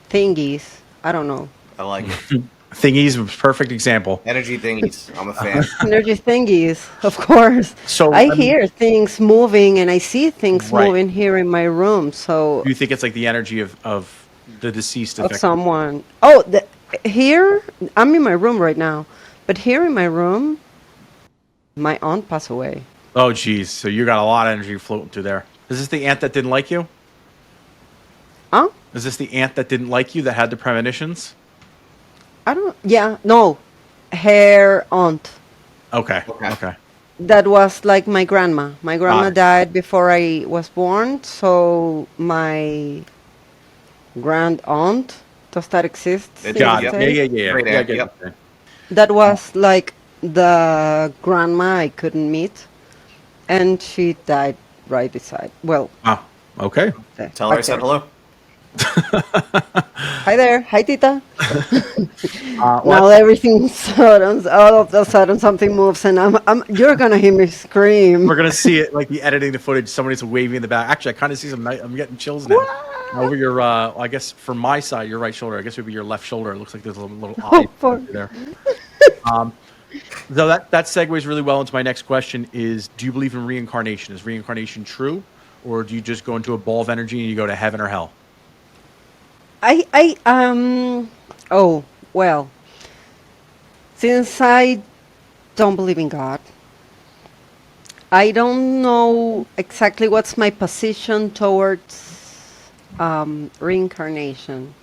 thingies. I don't know. I like it. Thingies was a perfect example. Energy thingies. I'm a fan. Energy thingies, of course. So, I I mean, hear things moving and I see things right. moving here in my room. So Do you think it's like the energy of the deceased of effect? someone. Oh, here I'm in my room right now, but here in my room, my aunt passed away. Oh, geez. So you got a lot of energy floating through there. Is this the aunt that didn't like you? Huh? Is this the aunt that didn't like you that had the premonitions? I don't. Yeah, no, her aunt. Okay. Okay. Okay. That was like my grandma. My grandma it. died before I was born, so my grand aunt, does that exist? It still Got these it. Yep. Yeah, days? yeah, yeah. Great Yeah, I aunt, get yep. it. That was like the grandma I couldn't meet, and she died right beside. Well, Wow. Okay. Tell her I back said there. hello. Hi there, hi Tita. Well, Now everything sudden, all of a sudden something moves, and you're gonna hear me scream. we're gonna see it like the editing the footage. Somebody's waving in the back. Actually, I kind of see some. I'm getting chills now. Over your, I guess from my side, your right shoulder. I guess it would be your left shoulder. It looks like there's a little eye fuck. there. So that segues really well into my next question: Is do you believe in reincarnation? Is reincarnation true, or do you just go into a ball of energy and you go to heaven or hell? Oh, well, since I don't believe in God, I don't know exactly what's my position towards reincarnation.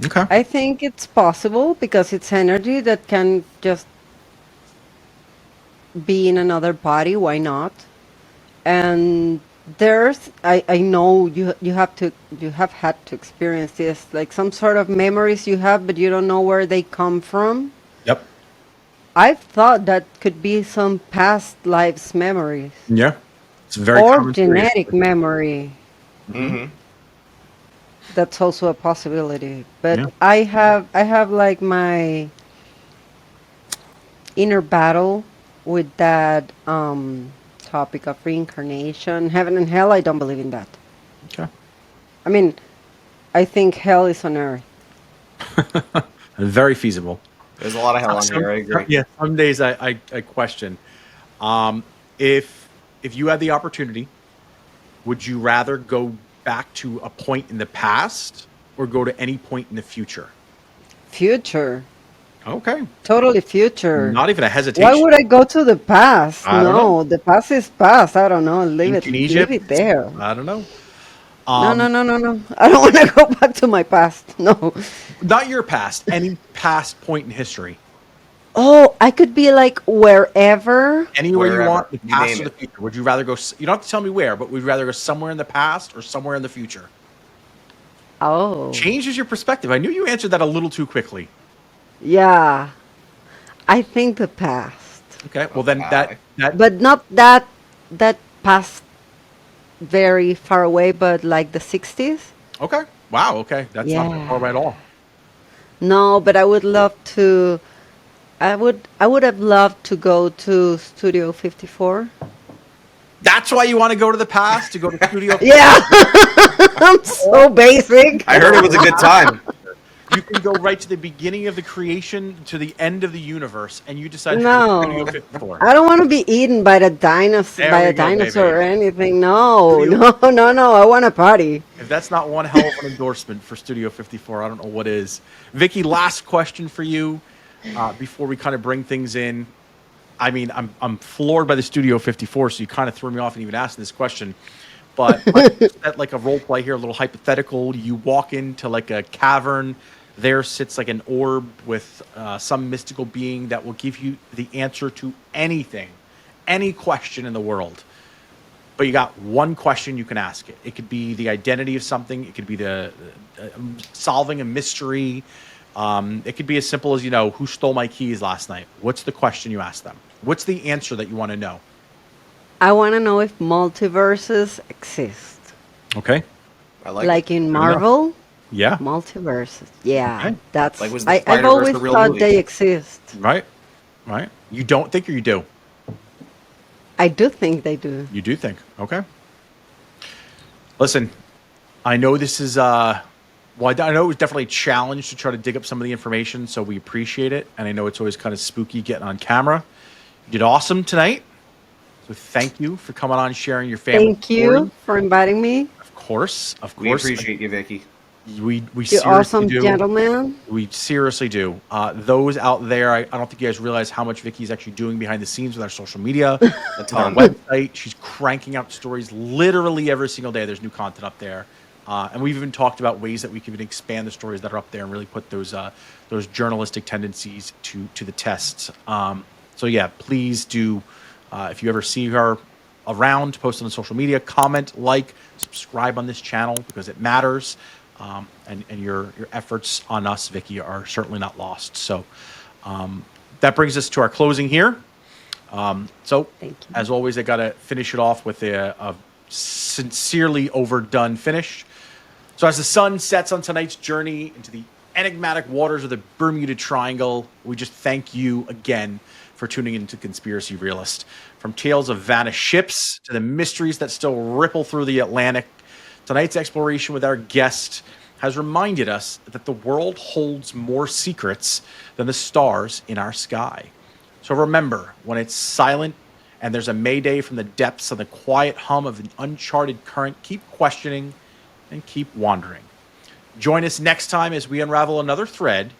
Okay. I think it's possible because it's energy that can just be in another body. Why not? And I know you have had to experience this, like some sort of memories you have, but you don't know where they come from. Yep. I've thought that could be some past lives memories Yeah. It's a very or common theory. genetic memory. Mm-hmm. That's also a possibility. But Yeah. I have like my inner battle with that topic of reincarnation, heaven and hell. I don't believe in that. Okay. I mean, I think hell is on earth. Very feasible. There's a lot of hell on here. I agree. Yeah. Some days I question. If you had the opportunity, would you rather go back to a point in the past or go to any point in the future? Future. Okay. Totally future. Not even a hesitation. Why would I go to the past? I don't No, the past is past. I don't know. Ancient Leave Egypt? it there. I don't know. No. I don't want to go back to my past. No. Not your past. Any past point in history. Oh, I could be like wherever. Anywhere you Wherever. want, the You past name or the it. future. Would you rather go? You don't have to tell me where, but would you rather go somewhere in the past or somewhere in the future? Oh. Changes your perspective. I knew you answered that a little too quickly. Yeah. I think the past. Okay. Well, then that But not that past very far away, but like the 60s. okay. Wow. Okay. That's not that far away at all. No, but I would love to. I would have loved to go to Studio 54. That's why you want to go to the past to go to studio. Yeah, I'm so basic. I heard it was a good time. You can go right to the beginning of the creation to the end of the universe, and you decide to No. go to Studio 54. I don't want to be eaten by the dinosaur, There we go, baby. or anything. No, Studio- no. I want a party. If that's not one hell of an endorsement for Studio 54, I don't know what is. Vicky, last question for you before we kind of bring things in. I mean, I'm floored by the Studio 54, so you kind of threw me off and even asking this question. But let's set like a role play here, a little hypothetical. You walk into like a cavern, there sits like an orb with some mystical being that will give you the answer to anything, any question in the world. But you got one question you can ask it. It could be the identity of something. It could be the solving a mystery. It could be as simple as, who stole my keys last night? What's the question you ask them? What's the answer that you want to know? I want to know if multiverses exist. Okay. I like Like it. in Marvel, Yeah. multiverses. Yeah, Okay. that's. Like, was the I've Spider-Verse always the real thought movie? they exist. Right. Right. You don't think, or you do? I do think they do. You do think. Okay. Listen, I know this is I know it was definitely a challenge to try to dig up some of the information, so we appreciate it. And I know it's always kind of spooky getting on camera. You did awesome tonight. So thank you for coming on, sharing your family Thank you story. for inviting me. Of course. We appreciate you, Vicky. We You seriously awesome do. gentleman. We seriously do. Those out there, I don't think you guys realize how much Vicky's actually doing behind the scenes with our social media, A on ton. our website. She's cranking out stories literally every single day. There's new content up there. And we've even talked about ways that we can even expand the stories that are up there and really put those journalistic tendencies to the test. So yeah, please do, if you ever see her around, post on social media, comment, like, subscribe on this channel because it matters. And your efforts on us, Vicky, are certainly not lost. So that brings us to our closing here. So Thank you. as always, I got to finish it off with a sincerely overdone finish. So as the sun sets on tonight's journey into the enigmatic waters of the Bermuda Triangle, we just thank you again for tuning into Conspiracy Realist. From tales of vanished ships to the mysteries that still ripple through the Atlantic, tonight's exploration with our guest has reminded us that the world holds more secrets than the stars in our sky. So remember, when it's silent and there's a mayday from the depths of the quiet hum of an uncharted current, keep questioning and keep wandering. Join us next time as we unravel another thread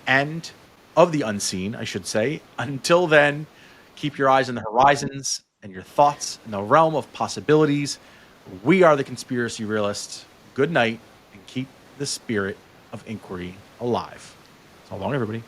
and of the unseen, I should say. Until then, keep your eyes on the horizons and your thoughts in the realm of possibilities. We are the Conspiracy Realists. Good night, and keep the spirit of inquiry alive. So long, everybody.